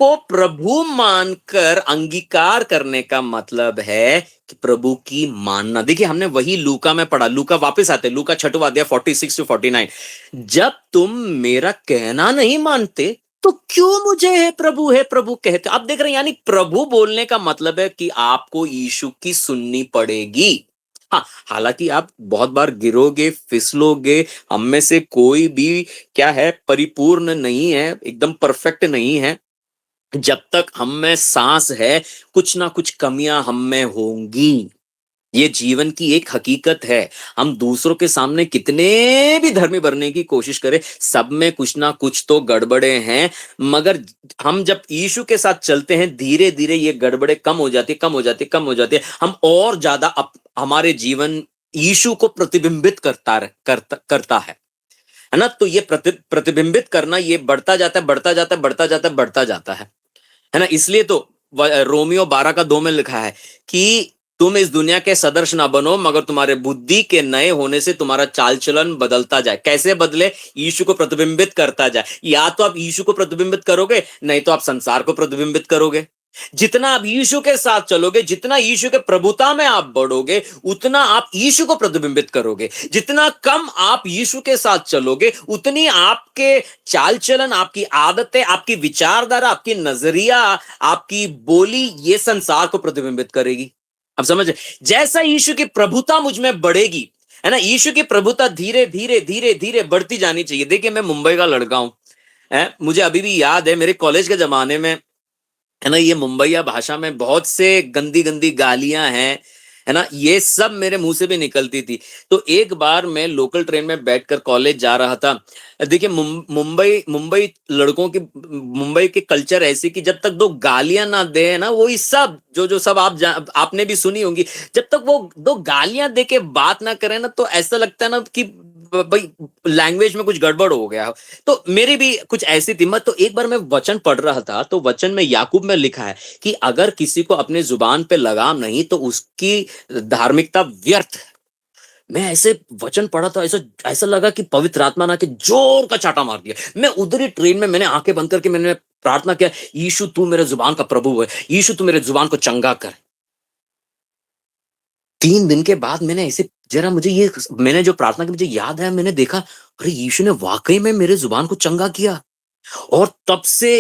को प्रभु मानकर अंगीकार करने का मतलब है कि प्रभु की मानना। देखिए हमने वही लूका में पढ़ा, लूका वापस आते, लूका 6वां अध्याय 46 से 49। जब तुम मेरा कहना नहीं मानते तो क्यों मुझे है प्रभु कहते? आप देख रहे हैं, यानी प्रभु बोलने का मतलब है कि आपको यीशु की सुननी पड़ेगी। हाँ, हालांकि आप बहुत बार गिरोगे, फिसलोगे, हम में से कोई भी क्या है परिपूर्ण नहीं है, एकदम परफेक्ट नहीं है। जब तक हम में सांस है कुछ ना कुछ कमियां हम में होंगी, ये जीवन की एक हकीकत है। हम दूसरों के सामने कितने भी धर्मी बनने की कोशिश करें, सब में कुछ ना कुछ तो गड़बड़े हैं, मगर हम जब यीशु के साथ चलते हैं धीरे धीरे ये गड़बड़े कम हो जाती है। हम और ज्यादा हमारे जीवन यीशु को प्रतिबिंबित करता है ना। तो ये प्रतिबिंबित करना ये बढ़ता जाता है ना। इसलिए तो रोमियो 12:2 में लिखा है कि तुम इस दुनिया के सदृश ना बनो, मगर तुम्हारे बुद्धि के नए होने से तुम्हारा चाल चलन बदलता जाए। कैसे बदले? यीशु को प्रतिबिंबित करता जाए। या तो आप यीशु को प्रतिबिंबित करोगे, नहीं तो आप संसार को प्रतिबिंबित करोगे। जितना आप यीशु के साथ चलोगे, जितना यीशु के प्रभुता में आप बढ़ोगे, उतना आप यीशु को प्रतिबिंबित करोगे। जितना कम आप यीशु के साथ चलोगे, उतनी आपके चाल चलन, आपकी आदतें, आपकी विचारधारा, आपकी नजरिया, आपकी बोली ये संसार को प्रतिबिंबित करेगी। अब समझे, जैसा यीशु की प्रभुता मुझ में बढ़ेगी, है ना, यीशु की प्रभुता धीरे धीरे बढ़ती जानी चाहिए। देखिए मैं मुंबई का लड़का हूं, मुझे अभी भी याद है मेरे कॉलेज के जमाने में, है ना, ये मुंबईया भाषा में बहुत से गंदी गालियां हैं, है ना, ये सब मेरे मुंह से भी निकलती थी। तो एक बार मैं लोकल ट्रेन में बैठकर कॉलेज जा रहा था। देखिए मुंबई लड़कों की, मुंबई के कल्चर ऐसी कि जब तक दो गालियां ना दे ना, वो सब जो सब आपने भी सुनी होंगी, जब तक वो दो गालियां दे के बात ना करें ना, तो ऐसा लगता है ना कि भाई लैंग्वेज में कुछ गड़बड़ हो गया। तो मेरी भी कुछ ऐसी थी। तो एक बार मैं वचन पढ़ रहा था, तो वचन में याकूब में लिखा है कि अगर किसी को अपने जुबान पे लगाम नहीं तो उसकी धार्मिकता व्यर्थ है। मैं ऐसे वचन पढ़ा था, ऐसा लगा कि पवित्र आत्मा ने जोर का चाटा मार दिया। मैं उधर ही ट्रेन में मैंने आंखें बंद करके मैंने प्रार्थना किया, यीशु तू मेरे जुबान का प्रभु है, यीशु तू मेरे जुबान को चंगा कर। 3 दिन के बाद मैंने ऐसे मैंने जो प्रार्थना की मुझे याद है, मैंने देखा अरे यीशु ने वाकई में मेरे जुबान को चंगा किया। और तब से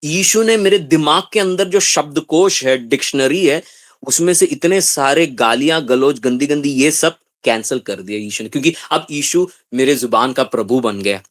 यीशु ने मेरे दिमाग के अंदर जो शब्दकोश है, डिक्शनरी है, उसमें से इतने सारे गालियां गलौज गंदी ये सब कैंसिल कर दिया यीशु ने, क्योंकि अब यीशु मेरे जुबान का प्रभु बन गया।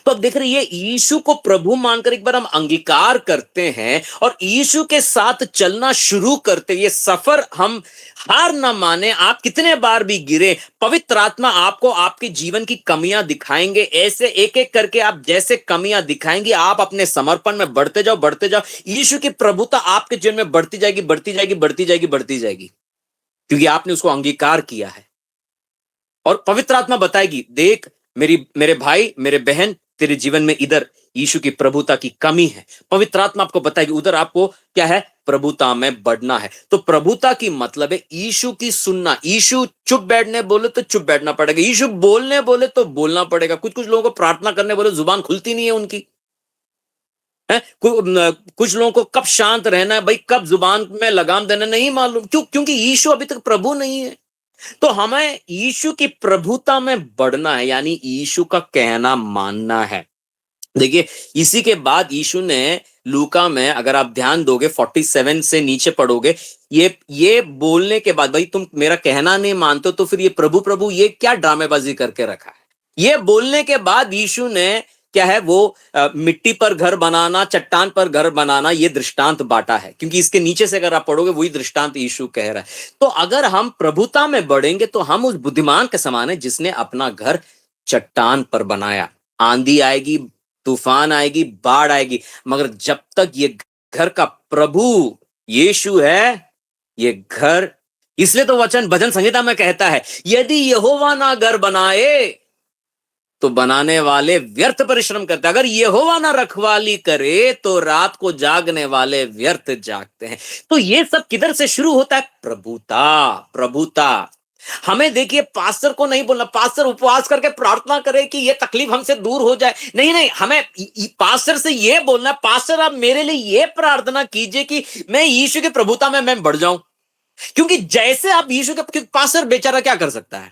तो अब देख रहे हैं, ये यीशु को प्रभु मानकर एक बार हम अंगीकार करते हैं और यीशु के साथ चलना शुरू करते हैं। ये सफर हम हार ना माने। आप कितने बार भी गिरे, पवित्र आत्मा आपको आपके जीवन की कमियां दिखाएंगे। ऐसे एक एक करके आप जैसे कमियां दिखाएंगे, आप अपने समर्पण में बढ़ते जाओ। यीशु की प्रभुता आपके जीवन में बढ़ती जाएगी, क्योंकि आपने उसको अंगीकार किया है। और पवित्र आत्मा बताएगी, देख मेरे भाई, मेरे बहन, तेरे जीवन में इधर यीशु की प्रभुता की कमी है। पवित्र आत्मा आपको बताएगी उधर आपको क्या है, प्रभुता में बढ़ना है। तो प्रभुता की मतलब है यीशु की सुनना। यीशु चुप बैठने बोले तो चुप बैठना पड़ेगा, यीशु बोलने बोले तो बोलना पड़ेगा। कुछ लोगों को प्रार्थना करने बोले जुबान खुलती नहीं है उनकी। है। कुछ लोगों को कब शांत रहना है भाई, कब जुबान में लगाम देना नहीं मालूम। क्यों? क्योंकि यीशु अभी तक प्रभु नहीं है। तो हमें यीशु की प्रभुता में बढ़ना है, यानी यीशु का कहना मानना है। देखिए, इसी के बाद यीशु ने लूका में, अगर आप ध्यान दोगे 47 से नीचे पढ़ोगे, ये बोलने के बाद, भाई तुम मेरा कहना नहीं मानते तो फिर ये प्रभु प्रभु ये क्या ड्रामेबाजी करके रखा है। ये बोलने के बाद यीशु ने क्या है वो मिट्टी पर घर बनाना, चट्टान पर घर बनाना, ये दृष्टांत बांटा है। क्योंकि इसके नीचे से अगर आप पढ़ोगे वही दृष्टांत यीशु कह रहा है। तो अगर हम प्रभुता में बढ़ेंगे तो हम उस बुद्धिमान के समान है जिसने अपना घर चट्टान पर बनाया। आंधी आएगी, तूफान आएगी, बाढ़ आएगी, मगर जब तक ये घर का प्रभु यीशु है, ये घर, इसलिए तो वचन भजन संहिता में कहता है, यदि यहोवा ना घर बनाए तो बनाने वाले व्यर्थ परिश्रम करते। अगर यहोवा ना रखवाली करे तो रात को जागने वाले व्यर्थ जागते हैं। तो ये सब किधर से शुरू होता है? प्रभुता, प्रभुता। हमें देखिए, पास्टर को नहीं बोलना पास्टर उपवास करके प्रार्थना करे कि ये तकलीफ हमसे दूर हो जाए, नहीं नहीं, हमें पास्टर से ये बोलना, पास्टर आप मेरे लिए ये प्रार्थना कीजिए कि मैं यीशु की प्रभुता में मैं बढ़ जाऊं। क्योंकि जैसे आप यीशु के, पास्टर बेचारा क्या कर सकता है?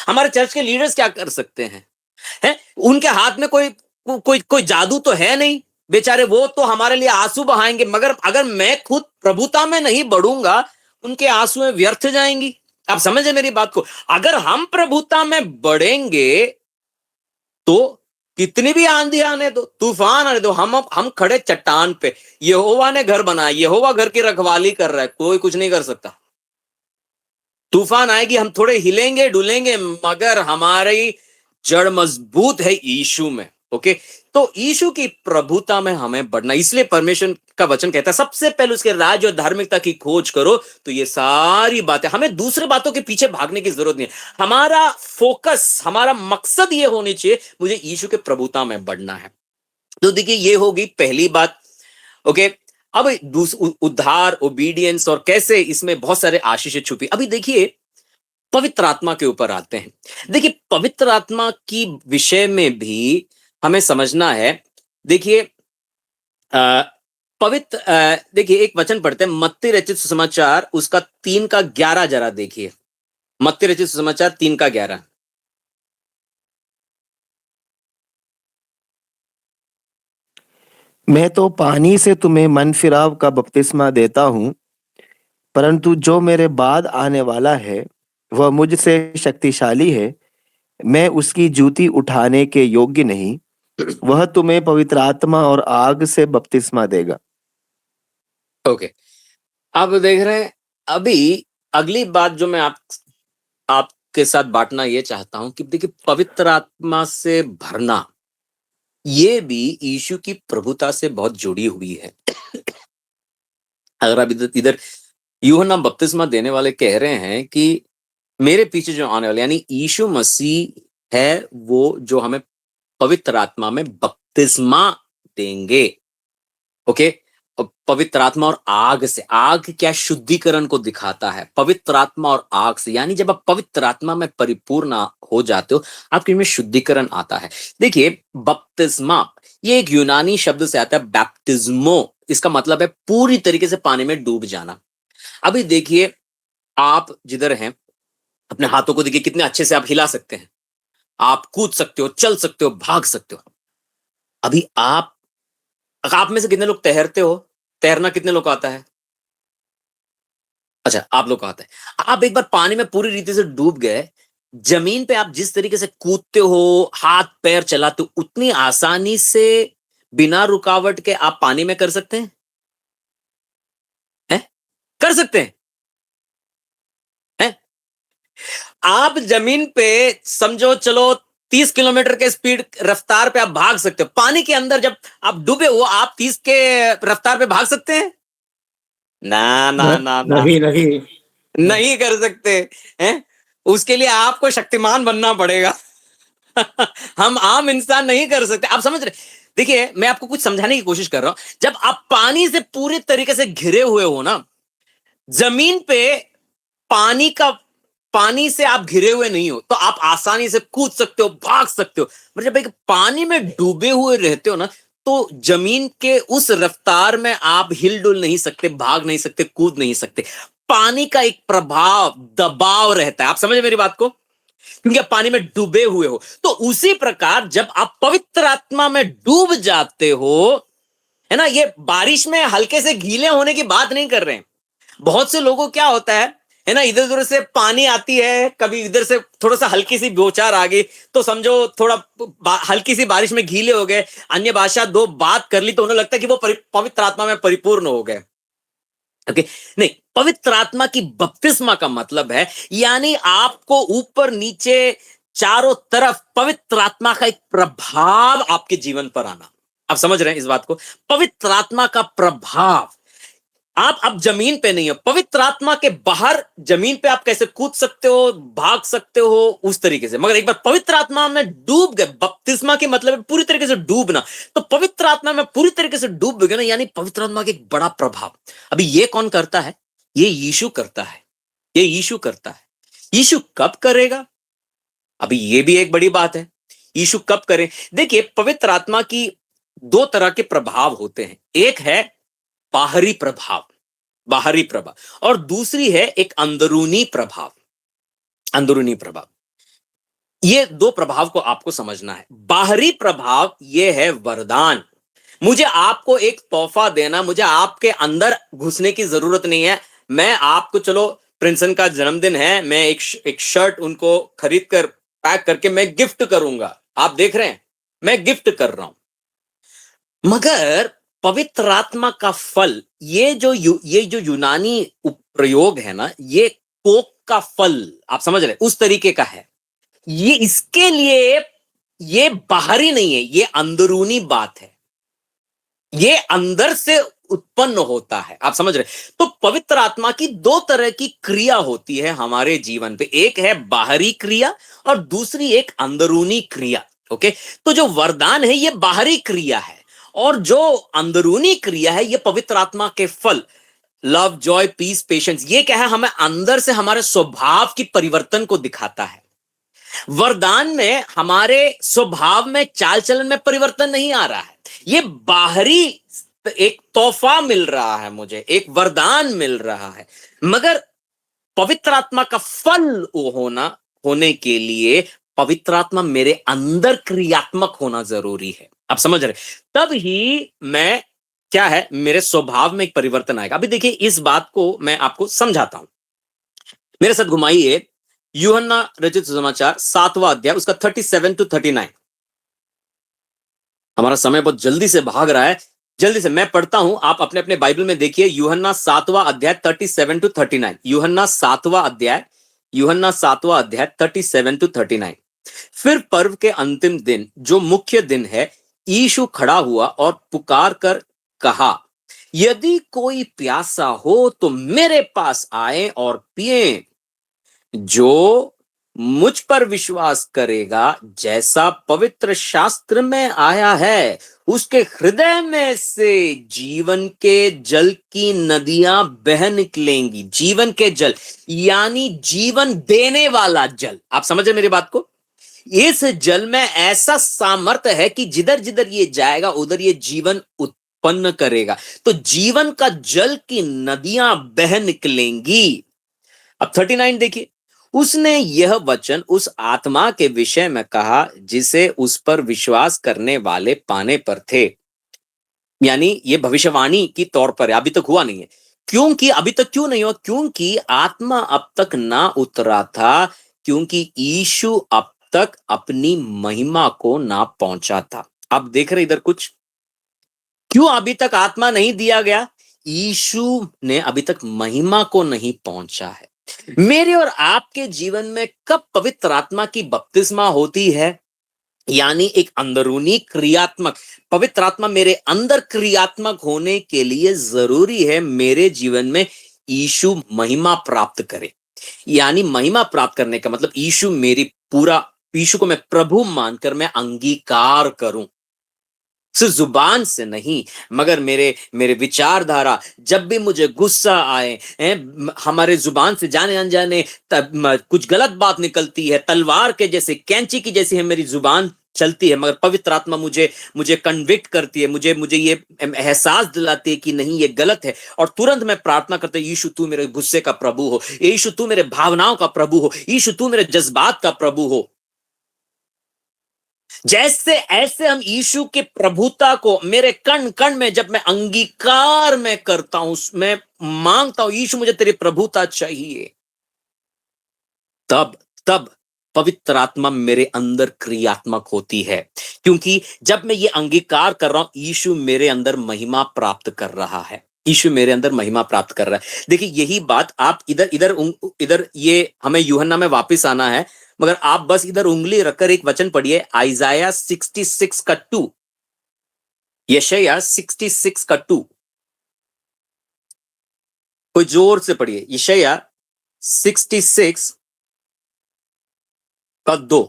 हमारे चर्च के लीडर्स क्या कर सकते हैं? उनके हाथ में कोई जादू तो है नहीं बेचारे, वो तो हमारे लिए आंसू बहाएंगे, मगर अगर मैं खुद प्रभुता में नहीं बढ़ूंगा उनके आंसू व्यर्थ जाएंगी। आप समझे मेरी बात को? अगर हम प्रभुता में बढ़ेंगे तो कितनी भी आंधी आने दो, तूफान आने दो, हम खड़े चट्टान पे। यहोवा ने घर बनाया, यहोवा घर की रखवाली कर रहा है, कोई कुछ नहीं कर सकता। तूफान आएगी, हम थोड़े हिलेंगे डुलेंगे, मगर हमारी जड़ मजबूत है यीशु में। ओके, तो यीशु की प्रभुता में हमें बढ़ना, इसलिए परमेश्वर का वचन कहता है सबसे पहले उसके राज्य और धार्मिकता की खोज करो, तो ये सारी बातें, हमें दूसरे बातों के पीछे भागने की जरूरत नहीं है। हमारा फोकस, हमारा मकसद ये होनी चाहिए, मुझे यीशु के प्रभुता में बढ़ना है। तो देखिए, ये होगी पहली बात। ओके, अब उद्धार, ओबीडियंस और कैसे इसमें बहुत सारे आशीषें छुपी। अभी देखिए, पवित्र आत्मा के ऊपर आते हैं। देखिए, पवित्र आत्मा की विषय में भी हमें समझना है। देखिए, देखिए एक वचन पढ़ते हैं, मत्ती रचित सुसमाचार उसका 3:11 जरा देखिए। मत्ती रचित सुसमाचार 3:11। मैं तो पानी से तुम्हें मन फिराव का बपतिस्मा देता हूँ, परंतु जो मेरे बाद आने वाला है वह मुझसे शक्तिशाली है, मैं उसकी जूती उठाने के योग्य नहीं। वह तुम्हें पवित्र आत्मा और आग से बपतिस्मा देगा। ओके, अब देख रहे हैं, अभी अगली बात जो मैं आपके साथ बांटना ये चाहता हूं कि देखिए, पवित्र आत्मा से भरना ये भी यीशु की प्रभुता से बहुत जुड़ी हुई है। अगर आप इधर यूहन्ना बपतिस्मा देने वाले कह रहे हैं कि मेरे पीछे जो आने वाले, यानी यीशु मसीह है वो जो हमें पवित्र आत्मा में बपतिस्मा देंगे। ओके, पवित्र आत्मा और आग से। आग क्या? शुद्धिकरण को दिखाता है। पवित्र आत्मा और आग से, यानी जब आप पवित्र आत्मा में परिपूर्ण हो जाते हो, आपके में शुद्धिकरण आता है। देखिए, बपतिस्मा ये एक यूनानी शब्द से आता है, बैप्टिज्मो। इसका मतलब है पूरी तरीके से पानी में डूब जाना। अभी देखिए, आप जिधर हैं अपने हाथों को देखिए, कितने अच्छे से आप हिला सकते हैं, आप कूद सकते हो, चल सकते हो, भाग सकते हो। अभी आप में से कितने लोग तैरते हो? तैरना कितने लोग आता है? अच्छा, आप लोग को आता है। आप एक बार पानी में पूरी रीति से डूब गए, जमीन पे आप जिस तरीके से कूदते हो, हाथ पैर चलाते हो, उतनी आसानी से बिना रुकावट के आप पानी में कर सकते हैं? कर सकते हैं? आप जमीन पे समझो चलो 30 किलोमीटर के स्पीड रफ्तार पे आप भाग सकते हो। पानी के अंदर जब आप डूबे हो, आप 30 के रफ्तार पे भाग सकते हैं? ना ना ना ना, नहीं कर सकते हैं। उसके लिए आपको शक्तिमान बनना पड़ेगा। हम आम इंसान नहीं कर सकते। आप समझ रहे? देखिए, मैं आपको कुछ समझाने की कोशिश कर रहा हूं। जब आप पानी से पूरे तरीके से घिरे हुए हो ना, जमीन पे पानी से आप घिरे हुए नहीं हो, तो आप आसानी से कूद सकते हो, भाग सकते हो। पर जब एक पानी में डूबे हुए रहते हो ना, तो जमीन के उस रफ्तार में आप हिलडुल नहीं सकते, भाग नहीं सकते, कूद नहीं सकते। पानी का एक प्रभाव, दबाव रहता है। आप समझे मेरी बात को? क्योंकि आप पानी में डूबे हुए हो। तो उसी प्रकार जब आप पवित्र आत्मा में डूब जाते हो, है ना, ये बारिश में हल्के से गीले होने की बात नहीं कर रहे हैं। बहुत से लोगों को क्या होता है ना, इधर उधर से पानी आती है, कभी इधर से थोड़ा सा हल्की सी बौछार आ गई तो समझो थोड़ा हल्की सी बारिश में गीले हो गए, अन्य भाषा दो बात कर ली तो उन्हें लगता है कि वो पवित्र आत्मा में परिपूर्ण हो गए। ओके, नहीं, पवित्र आत्मा की बपतिस्मा का मतलब है यानी आपको ऊपर नीचे चारों तरफ पवित्र आत्मा का एक प्रभाव आपके जीवन पर आना। आप समझ रहे हैं इस बात को? पवित्र आत्मा का प्रभाव। आप अब जमीन पे नहीं हो, पवित्र आत्मा के बाहर जमीन पे आप कैसे कूद सकते हो, भाग सकते हो, उस तरीके से। मगर एक बार पवित्र आत्मा में डूब गए, बपतिस्मा के मतलब है पूरी तरीके से डूबना। तो पवित्र आत्मा में पूरी तरीके से डूब गए ना, यानी पवित्र आत्मा का एक बड़ा प्रभाव। अभी ये कौन करता है? ये यीशु करता है। ये यीशु करता है। यीशु कब करेगा? अभी ये भी एक बड़ी बात है, यीशु कब करे? देखिए, पवित्र आत्मा की दो तरह के प्रभाव होते हैं। एक है बाहरी प्रभाव, बाहरी प्रभाव, और दूसरी है एक अंदरूनी प्रभाव, अंदरूनी प्रभाव। ये दो प्रभाव को आपको समझना है। बाहरी प्रभाव ये है वरदान। मुझे आपको एक तोहफा देना, मुझे आपके अंदर घुसने की जरूरत नहीं है। मैं आपको, चलो प्रिंसन का जन्मदिन है, मैं एक शर्ट उनको खरीद कर पैक करके मैं गिफ्ट करूंगा। आप देख रहे हैं, मैं गिफ्ट कर रहा हूं। मगर पवित्र आत्मा का फल, ये जो यूनानी प्रयोग है ना, ये कोक का फल, आप समझ रहे, उस तरीके का है। ये इसके लिए ये बाहरी नहीं है, ये अंदरूनी बात है, ये अंदर से उत्पन्न होता है। आप समझ रहे? तो पवित्र आत्मा की दो तरह की क्रिया होती है हमारे जीवन पे। एक है बाहरी क्रिया और दूसरी एक अंदरूनी क्रिया। ओके, तो जो वरदान है ये बाहरी क्रिया है, और जो अंदरूनी क्रिया है ये पवित्र आत्मा के फल, लव, जॉय, पीस, पेशेंस, ये क्या है? हमें अंदर से हमारे स्वभाव की परिवर्तन को दिखाता है। वरदान में हमारे स्वभाव में, चाल चलन में परिवर्तन नहीं आ रहा है। ये बाहरी एक तोहफा मिल रहा है, मुझे एक वरदान मिल रहा है। मगर पवित्र आत्मा का फल होने के लिए पवित्र आत्मा मेरे अंदर क्रियात्मक होना जरूरी है। आप समझ रहे? तब ही मैं, क्या है, मेरे स्वभाव में एक परिवर्तन आएगा। अभी देखिए, इस बात को मैं आपको समझाता हूं। मेरे साथ घुमाइए यूहन्ना रचित सुसमाचार 7वां अध्याय, उसका 37 to 39। हमारा समय बहुत जल्दी से भाग रहा है, जल्दी से मैं पढ़ता हूं, आप अपने अपने बाइबल में देखिए। यूहन्ना 7वां अध्याय 37 to 39। यूहन्ना 7वां अध्याय 37 to 39। फिर पर्व के अंतिम दिन, जो मुख्य दिन है, यीशु खड़ा हुआ और पुकार कर कहा, यदि कोई प्यासा हो तो मेरे पास आए और पिए। जो मुझ पर विश्वास करेगा, जैसा पवित्र शास्त्र में आया है, उसके हृदय में से जीवन के जल की नदियां बह निकलेंगी। जीवन के जल यानी जीवन देने वाला जल। आप समझे मेरी बात को? इस जल में ऐसा सामर्थ्य है कि जिधर जिधर ये जाएगा उधर ये जीवन उत्पन्न करेगा। तो जीवन का जल की नदियां बह निकलेंगी। अब 39 देखिए, उसने यह वचन उस आत्मा के विषय में कहा जिसे उस पर विश्वास करने वाले पाने पर थे। यानी ये भविष्यवाणी की तौर पर है, अभी तक हुआ नहीं है। क्योंकि अभी तक क्यों नहीं हुआ? क्योंकि आत्मा अब तक ना उतरा था, क्योंकि यीशु अब तक अपनी महिमा को ना पहुंचा था। आप देख रहे इधर कुछ? क्यों अभी तक आत्मा नहीं दिया गया? यीशु ने अभी तक महिमा को नहीं पहुंचा है। मेरे और आपके जीवन में कब पवित्र आत्मा की बपतिस्मा होती है? यानी एक अंदरूनी क्रियात्मक, पवित्र आत्मा मेरे अंदर क्रियात्मक होने के लिए जरूरी है मेरे जीवन में यीशु महिमा प्राप्त करे। यानी महिमा प्राप्त करने का मतलब यीशु मेरी पूरा, यीशु को मैं प्रभु मानकर मैं अंगीकार करूं, सिर्फ जुबान से नहीं, मगर मेरे विचारधारा, जब भी मुझे गुस्सा आए, हमारे जुबान से जाने अनजाने कुछ गलत बात निकलती है, तलवार के जैसे, कैंची की जैसी है मेरी जुबान चलती है, मगर पवित्र आत्मा मुझे मुझे कन्विक्ट करती है, मुझे मुझे ये एहसास दिलाती है कि नहीं, ये गलत है, और तुरंत मैं प्रार्थना करता हूं, यीशु तू मेरे गुस्से का प्रभु हो, यीशु तू मेरे भावनाओं का प्रभु हो, यीशु तू मेरे जज्बात का प्रभु हो। जैसे ऐसे हम यीशु के प्रभुता को मेरे कण कण में जब मैं अंगीकार में करता हूं, मैं मांगता हूं यीशु मुझे तेरी प्रभुता चाहिए, तब तब पवित्र आत्मा मेरे अंदर क्रियात्मक होती है, क्योंकि जब मैं ये अंगीकार कर रहा हूं यीशु मेरे अंदर महिमा प्राप्त कर रहा है, यीशु मेरे अंदर महिमा प्राप्त कर रहा है। देखिए यही बात आप इधर इधर इधर ये हमें यूहन्ना में वापस आना है, मगर आप बस इधर उंगली रखकर एक वचन पढ़िए, आइजाया 66 का 2, यशायाह 66 का 2, कोई जोर से पढ़िए, यशायाह 66 का 2।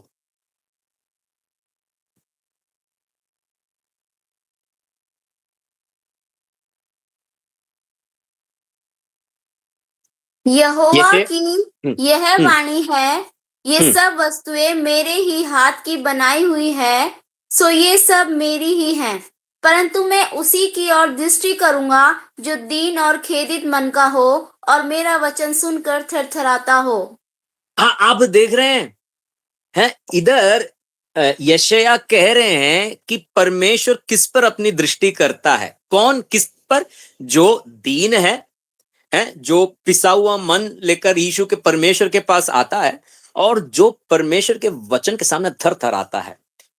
यहोवा ये की यह वाणी है, ये हम्म। सब वस्तुएं मेरे ही हाथ की बनाई हुई है, सो ये सब मेरी ही हैं, परंतु मैं उसी की ओर दृष्टि करूंगा जो दीन और खेदित मन का हो और मेरा वचन सुनकर थरथराता हो। हाँ, आप देख रहे हैं इधर यशायाह कह रहे हैं कि परमेश्वर किस पर अपनी दृष्टि करता है, कौन किस पर, जो दीन है, जो पिसा हुआ मन लेकर यीशु के परमेश्वर के पास आता है, और जो परमेश्वर के वचन के सामने थर थर आता है।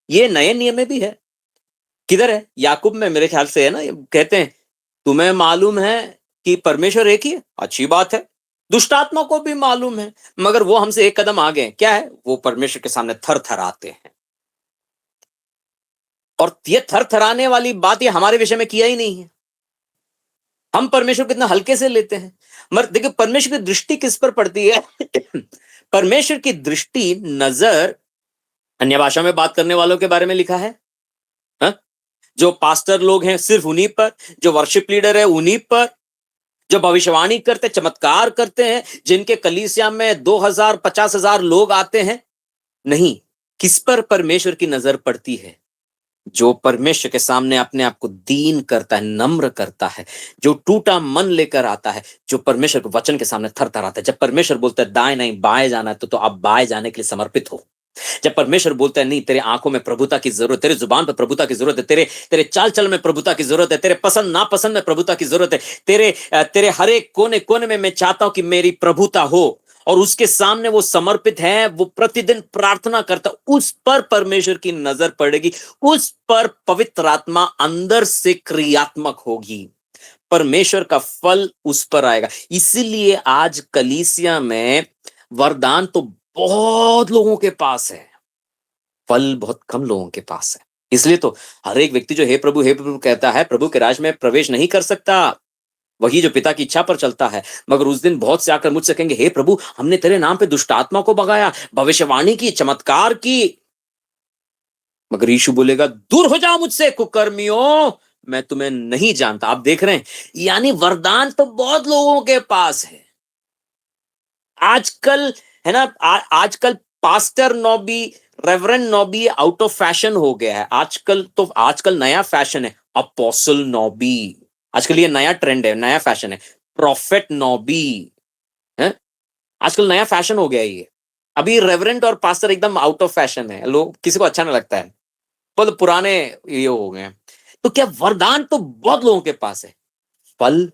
ये नए नियम में भी है, किधर है, याकूब में मेरे ख्याल से है ना, ये कहते हैं तुम्हें मालूम है कि परमेश्वर एक ही है, अच्छी बात है, दुष्ट आत्मा को भी मालूम है, मगर वो हमसे एक कदम आगे हैं, क्या है, वो परमेश्वर के सामने थर थर आते हैं। और ये थर थराने वाली बात ये हमारे विषय में किया ही नहीं है, हम परमेश्वर को इतना हल्के से लेते हैं। मगर देखिए परमेश्वर की दृष्टि किस पर पड़ती है परमेश्वर की दृष्टि, नजर अन्य भाषा में बात करने वालों के बारे में लिखा है, हा? जो पास्टर लोग हैं सिर्फ उन्हीं पर, जो वर्शिप लीडर है उन्हीं पर, जो भविष्यवाणी करते, चमत्कार करते हैं, जिनके कलीसिया में 2000 50,000 लोग आते हैं, नहीं, किस पर परमेश्वर की नजर पड़ती है, जो परमेश्वर के सामने अपने आप को दीन करता है, नम्र करता है, जो टूटा मन लेकर आता है, जो परमेश्वर के वचन के सामने थर थर आता है। जब परमेश्वर बोलता है दाएं नहीं बाएं जाना है, तो आप बाएं जाने के लिए समर्पित हो। जब परमेश्वर बोलता है नहीं, तेरे आंखों में प्रभुता की जरूरत, तेरे जुबान पर प्रभुता की जरूरत है, तेरे तेरे चाल चल में प्रभुता की जरूरत है, तेरे पसंद नापसंद में प्रभुता की जरूरत है, तेरे हर एक कोने कोने में मैं चाहता हूं कि मेरी प्रभुता हो, और उसके सामने वो समर्पित है, वो प्रतिदिन प्रार्थना करता, उस पर परमेश्वर की नजर पड़ेगी, उस पर पवित्र आत्मा अंदर से क्रियात्मक होगी, परमेश्वर का फल उस पर आएगा। इसीलिए आज कलीसिया में वरदान तो बहुत लोगों के पास है, फल बहुत कम लोगों के पास है। इसलिए तो हर एक व्यक्ति जो हे प्रभु कहता है, प्रभु के राज में प्रवेश नहीं कर सकता, वही जो पिता की इच्छा पर चलता है। मगर उस दिन बहुत से आकर मुझसे कहेंगे, हे प्रभु हमने तेरे नाम पे दुष्ट आत्मा को भगाया, भविष्यवाणी की, चमत्कार की, मगर यीशु बोलेगा दूर हो जाओ मुझसे कुकर्मियों, मैं तुम्हें नहीं जानता। आप देख रहे हैं, यानी वरदान तो बहुत लोगों के पास है। आजकल है ना, आजकल pastor knobby, reverend knobby out of fashion हो गया है। आजकल नया फैशन है अपोस्टल नॉबी, आजकल ये नया ट्रेंड है, नया फैशन है प्रॉफेट नॉबी, है आजकल नया फैशन हो गया ये। अभी रेवरेंड और पास्टर एकदम आउट ऑफ फैशन है, लोग किसी को अच्छा नहीं लगता है, बहुत पुराने ये हो गए हैं। तो क्या वरदान तो बहुत लोगों के पास है, फल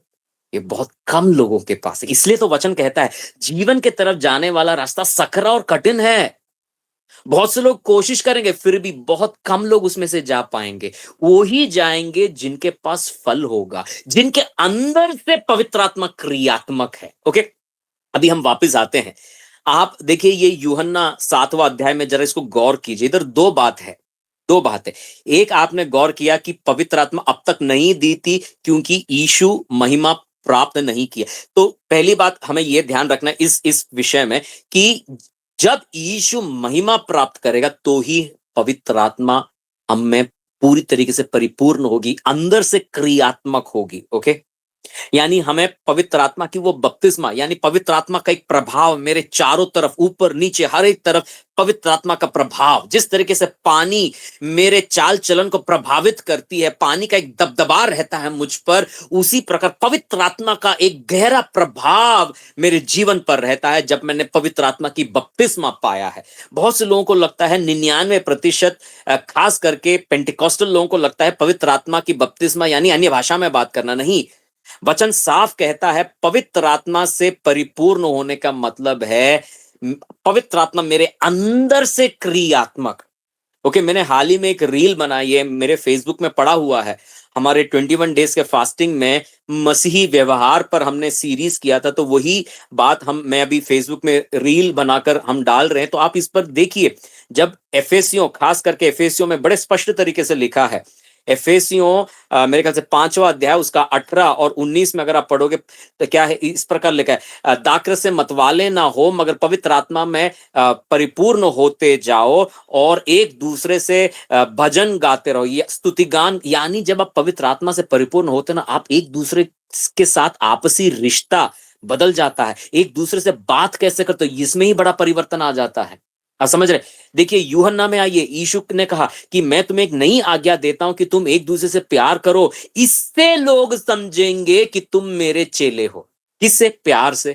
ये बहुत कम लोगों के पास है। इसलिए तो वचन कहता है जीवन के तरफ जाने वाला रास्ता सकरा और कठिन है, बहुत से लोग कोशिश करेंगे फिर भी बहुत कम लोग उसमें से जा पाएंगे। वो ही जाएंगे जिनके पास फल होगा, जिनके अंदर से पवित्र आत्मा क्रियात्मक है। ओके, अभी हम वापस आते हैं। आप देखिए ये यूहन्ना 7वां अध्याय में जरा इसको गौर कीजिए। इधर दो बात है। एक आपने गौर किया कि पवित्र आत्मा अब तक नहीं दी थी क्योंकि यीशु महिमा प्राप्त नहीं किया। तो पहली बात हमें यह ध्यान रखना इस विषय में कि जब यीशु महिमा प्राप्त करेगा तो ही पवित्र आत्मा हम में पूरी तरीके से परिपूर्ण होगी, अंदर से क्रियात्मक होगी। ओके, यानी हमें पवित्र आत्मा की वो बपतिस्मा यानी पवित्र आत्मा का एक प्रभाव मेरे चारों तरफ, ऊपर नीचे हर एक तरफ पवित्र आत्मा का प्रभाव, जिस तरीके से पानी मेरे चाल चलन को प्रभावित करती है, पानी का एक दबदबा रहता है मुझ पर, उसी प्रकार पवित्र आत्मा का एक गहरा प्रभाव मेरे जीवन पर रहता है जब मैंने पवित्र आत्मा की बपतिस्मा पाया है। बहुत से लोगों को लगता है 99% खास करके पेंटिकॉस्टल लोगों को लगता है पवित्र आत्मा की बपतिस्मा यानी अन्य भाषा में बात करना। नहीं, वचन साफ कहता है पवित्र आत्मा से परिपूर्ण होने का मतलब है पवित्र आत्मा मेरे अंदर से क्रियात्मक। ओके, मैंने हाल ही में एक रील बनाई है, मेरे फेसबुक में पड़ा हुआ है। हमारे 21 डेज के फास्टिंग में मसीही व्यवहार पर हमने सीरीज किया था, तो वही बात मैं अभी फेसबुक में रील बनाकर हम डाल रहे हैं, तो आप इस पर देखिए। जब एफेसियों, खास करके एफेसियों में बड़े स्पष्ट तरीके से लिखा है, एफेसियों मेरे ख्याल से 5वां अध्याय उसका 18 और 19 में अगर आप पढ़ोगे तो क्या है, इस प्रकार लिखा है, दाख से मतवाले ना हो मगर पवित्र आत्मा में परिपूर्ण होते जाओ और एक दूसरे से भजन गाते रहो, ये स्तुतिगान। यानी जब आप पवित्र आत्मा से परिपूर्ण होते ना, आप एक दूसरे के साथ आपसी रिश्ता बदल जाता है, एक दूसरे से बात कैसे करते हो इसमें ही बड़ा परिवर्तन आ जाता है। आप समझ रहे? देखिए यूहन्ना में आइए, यीशु ने कहा कि मैं तुम्हें एक नई आज्ञा देता हूं कि तुम एक दूसरे से प्यार करो, इससे लोग समझेंगे कि तुम मेरे चेले हो। किससे? प्यार से।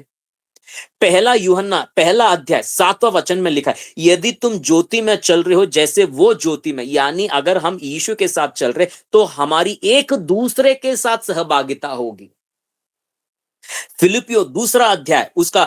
पहला यूहन्ना पहला अध्याय 7वां वचन में लिखा है, यदि तुम ज्योति में चल रहे हो जैसे वो ज्योति में। यानी अगर हम यीशु के साथ चल रहे तो हमारी एक दूसरे के साथ सहभागिता होगी। फिलिपियो 2 अध्याय उसका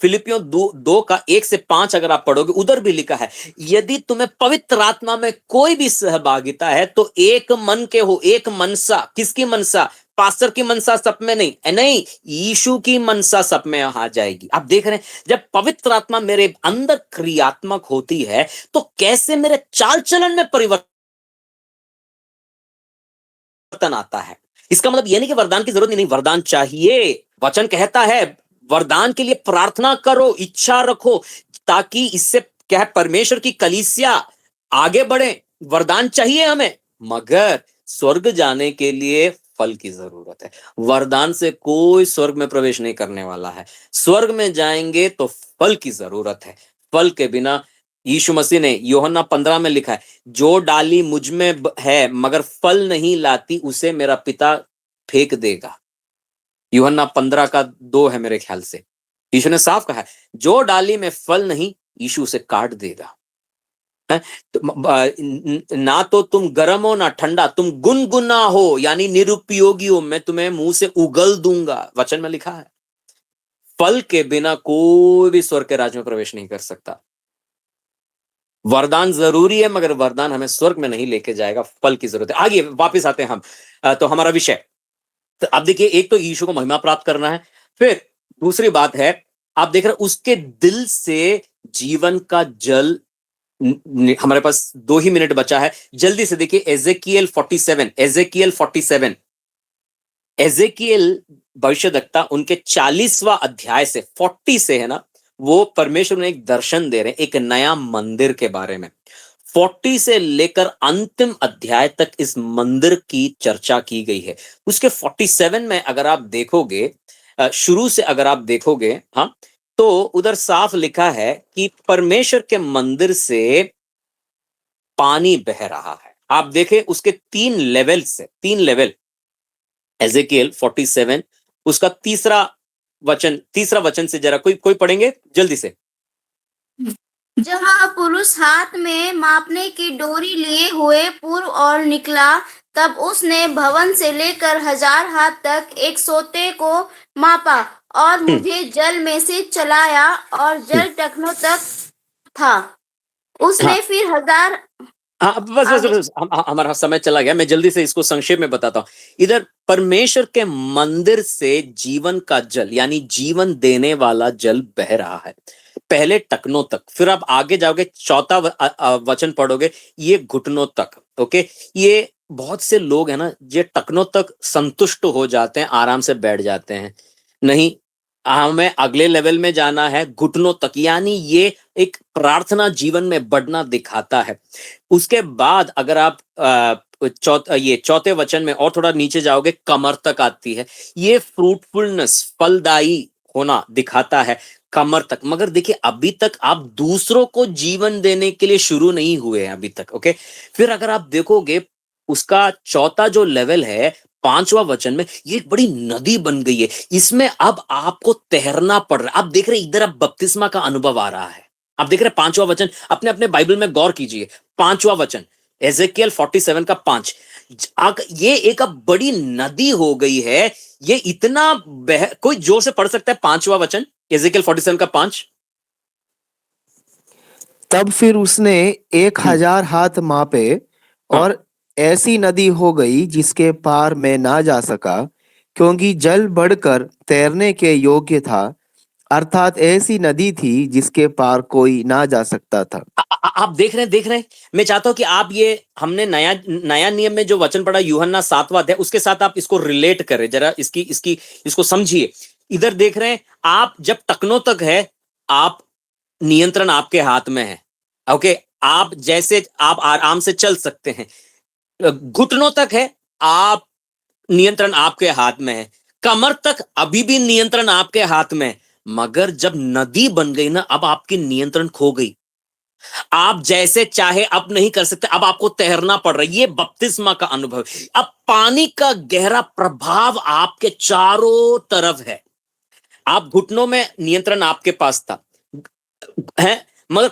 फिलिपियो 2 का 1 से 5 अगर आप पढ़ोगे, उधर भी लिखा है, यदि तुम्हें पवित्र आत्मा में कोई भी सहभागिता है तो एक मन के हो, एक मनसा। किसकी मनसा? पास्टर की मनसा सब में नहीं, यीशु की मनसा सब में आ जाएगी। आप देख रहे हैं, जब पवित्र आत्मा मेरे अंदर क्रियात्मक होती है तो कैसे मेरे चाल चलन में परिवर्तन आता है। इसका मतलब यह नहीं कि वरदान की जरूरत नहीं, वरदान चाहिए। वचन कहता है वरदान के लिए प्रार्थना करो, इच्छा रखो, ताकि इससे क्या है, परमेश्वर की कलीसिया आगे बढ़े। वरदान चाहिए हमें, मगर स्वर्ग जाने के लिए फल की जरूरत है। वरदान से कोई स्वर्ग में प्रवेश नहीं करने वाला है। स्वर्ग में जाएंगे तो फल की जरूरत है। फल के बिना, यीशु मसीह ने यूहन्ना 15 में लिखा है, जो डाली मुझ में है मगर फल नहीं लाती उसे मेरा पिता फेंक देगा। यूहन्ना 15 का 2 है मेरे ख्याल से। यीशु ने साफ कहा है, जो डाली में फल नहीं यीशु उसे काट देगा। ना तो तुम गर्म हो ना ठंडा, तुम गुनगुना हो यानी निरुपयोगी हो, मैं तुम्हें मुंह से उगल दूंगा। वचन में लिखा है, फल के बिना कोई भी स्वर्ग के राज्य में प्रवेश नहीं कर सकता। वरदान जरूरी है मगर वरदान हमें स्वर्ग में नहीं लेके जाएगा, फल की जरूरत है। आगे वापस आते हैं हम, तो हमारा विषय, तो आप देखिए, एक तो यीशु को महिमा प्राप्त करना है, फिर दूसरी बात है आप देख रहे उसके दिल से जीवन का जल। हमारे पास 2 ही मिनट बचा है, जल्दी से देखिए एजेकियल 47 एजेकियल भविष्यद्वक्ता उनके 40वां अध्याय से 40 से है ना, वो परमेश्वर ने एक दर्शन दे रहे हैं एक नया मंदिर के बारे में। 40 से लेकर अंतिम अध्याय तक इस मंदिर की चर्चा की गई है। उसके 47 में अगर आप देखोगे, शुरू से अगर आप देखोगे, हाँ, तो उधर साफ लिखा है कि परमेश्वर के मंदिर से पानी बह रहा है। आप देखें उसके 3 लेवल। एजेकियल 47 उसका तीसरा वचन से जरा कोई पढ़ेंगे जल्दी से। जहाँ पुरुष हाथ में मापने की डोरी लिए हुए पूर्व और निकला, तब उसने भवन से लेकर 1000 हाथ तक एक सोते को मापा और मुझे जल में से चलाया और जल टखनों तक था। उसने हाँ। फिर 1000 बस हमारा समय चला गया, मैं जल्दी से इसको संक्षेप में बताता हूं। इधर परमेश्वर के मंदिर से जीवन का जल यानी जीवन देने वाला जल बह रहा है, पहले टखनों तक, फिर आप आगे जाओगे 4वां वचन पढ़ोगे, ये घुटनों तक। ओके, ये बहुत से लोग है ना, ये टखनों तक संतुष्ट हो जाते हैं, आराम से बैठ जाते हैं। नहीं, हमें अगले लेवल में जाना है, घुटनों तक, यानी ये एक प्रार्थना जीवन में बढ़ना दिखाता है। उसके बाद अगर आप ये चौथे वचन में और थोड़ा नीचे जाओगे, कमर तक आती है। ये फ्रूटफुलनेस, फलदायी होना दिखाता है कमर तक। मगर देखिए, अभी तक आप दूसरों को जीवन देने के लिए शुरू नहीं हुए हैं अभी तक। ओके, फिर अगर आप देखोगे उसका चौथा जो लेवल है, 5वां वचन में, ये एक बड़ी नदी बन गई है। इसमें अब आपको तैरना पड़ रहा है। आप देख रहे हैं इधर अब बपतिस्मा का अनुभव आ रहा है। आप देख रहे हैं 5वां वचन, अपने अपने बाइबल में गौर कीजिए। 5वां वचन, एजेकियल 47 का 5। ये एक अब बड़ी नदी हो गई है। ये इतना कोई जोर से पढ़ सकता है 5वां वचन, एजेकियल 47 का 5? तब फिर उसने 1000 हाथ मापे और ऐसी नदी हो गई जिसके पार मैं ना जा सका, क्योंकि जल बढ़कर तैरने के योग्य था, अर्थात ऐसी नदी थी जिसके पार कोई ना जा सकता था। आप देख रहे हैं। मैं चाहता हूं कि आप ये हमने नया नियम में जो वचन पढ़ा यूहन्ना 7वां अध्याय, उसके साथ आप इसको रिलेट करें जरा, इसको समझिए। इधर देख रहे हैं आप, जब टखनों तक है, आप नियंत्रण आपके हाथ में है। ओके, आप जैसे आप आराम से चल सकते हैं। घुटनों तक है, आप नियंत्रण आपके हाथ में है। कमर तक अभी भी नियंत्रण आपके हाथ में है। मगर जब नदी बन गई ना, अब आपकी नियंत्रण खो गई। आप जैसे चाहे अब नहीं कर सकते, अब आपको तैरना पड़ रहा है। ये बपतिस्मा का अनुभव। अब पानी का गहरा प्रभाव आपके चारों तरफ है। आप घुटनों में नियंत्रण आपके पास था है, मगर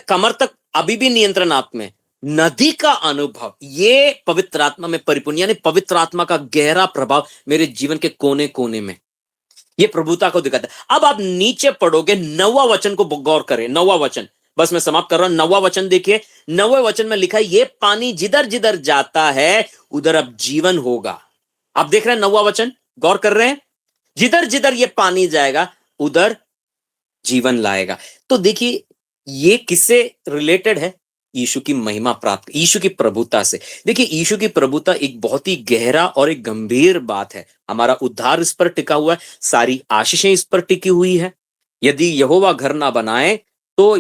कमर तक अभी भी नियंत्रण आप में। नदी का अनुभव, ये पवित्र आत्मा में परिपूर्ण, यानी पवित्र आत्मा का गहरा प्रभाव मेरे जीवन के कोने कोने में, ये प्रभुता को दिखाता है। अब आप नीचे पढ़ोगे, 9वां वचन को गौर करें। 9वां वचन, बस मैं समाप्त कर रहा हूं। 9वां वचन देखिए। 9वें वचन में लिखा है, ये पानी जिधर जिधर जाता है उधर अब जीवन होगा। आप देख रहे हैं 9वां वचन, गौर कर रहे हैं? जिधर जिधर ये पानी जाएगा उधर जीवन लाएगा। तो देखिए, ये किससे रिलेटेड है? यीशु की महिमा प्राप्त, यीशु की प्रभुता से। देखिए, यीशु की प्रभुता एक बहुत ही गहरा और एक गंभीर बात है। हमारा उद्धार इस पर टिका हुआ है, सारी आशीषें इस पर टिकी हुई है। यदि यहोवा घर ना बनाए तो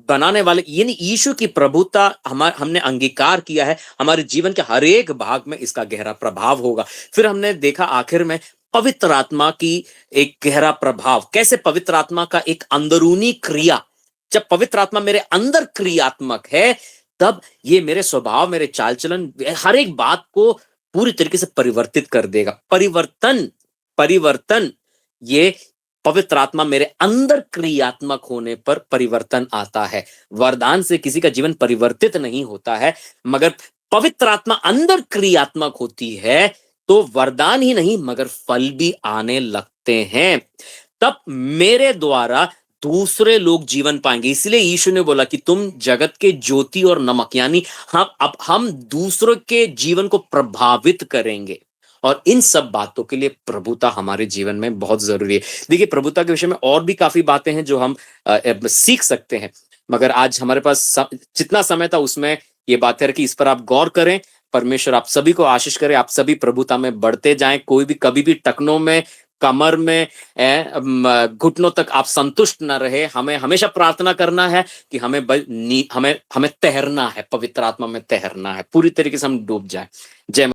बनाने वाले, यानी यीशु की प्रभुता हमने अंगीकार किया है, हमारे जीवन के हर एक भाग में इसका गहरा प्रभाव होगा। फिर हमने देखा आखिर में पवित्र आत्मा की एक गहरा प्रभाव, कैसे पवित्र आत्मा का एक अंदरूनी क्रिया, जब पवित्र आत्मा मेरे अंदर क्रियात्मक है, तब ये मेरे स्वभाव, मेरे चाल चलन, हर एक बात को पूरी तरीके से परिवर्तित कर देगा। परिवर्तन ये पवित्र आत्मा मेरे अंदर क्रियात्मक होने पर परिवर्तन आता है। वरदान से किसी का जीवन परिवर्तित नहीं होता है, मगर पवित्र आत्मा अंदर क्रियात्मक होती है तो वरदान ही नहीं मगर फल भी आने लगते हैं। तब मेरे द्वारा दूसरे लोग जीवन पाएंगे। इसलिए यीशु ने बोला कि तुम जगत के ज्योति और नमक, यानी हम दूसरों के जीवन को प्रभावित करेंगे। और इन सब बातों के लिए प्रभुता हमारे जीवन में बहुत जरूरी है। देखिए, प्रभुता के विषय में और भी काफी बातें हैं जो हम सीख सकते हैं, मगर आज हमारे पास जितना समय था उसमें ये बातें रखी, इस पर आप गौर करें। परमेश्वर आप सभी को आशीष करे, आप सभी प्रभुता में बढ़ते जाएं। कोई भी कभी भी टखनों में, कमर में, घुटनों तक आप संतुष्ट ना रहे। हमें हमेशा प्रार्थना करना है कि हमें तैरना है, पवित्र आत्मा में तैरना है, पूरी तरीके से हम डूब जाए। जय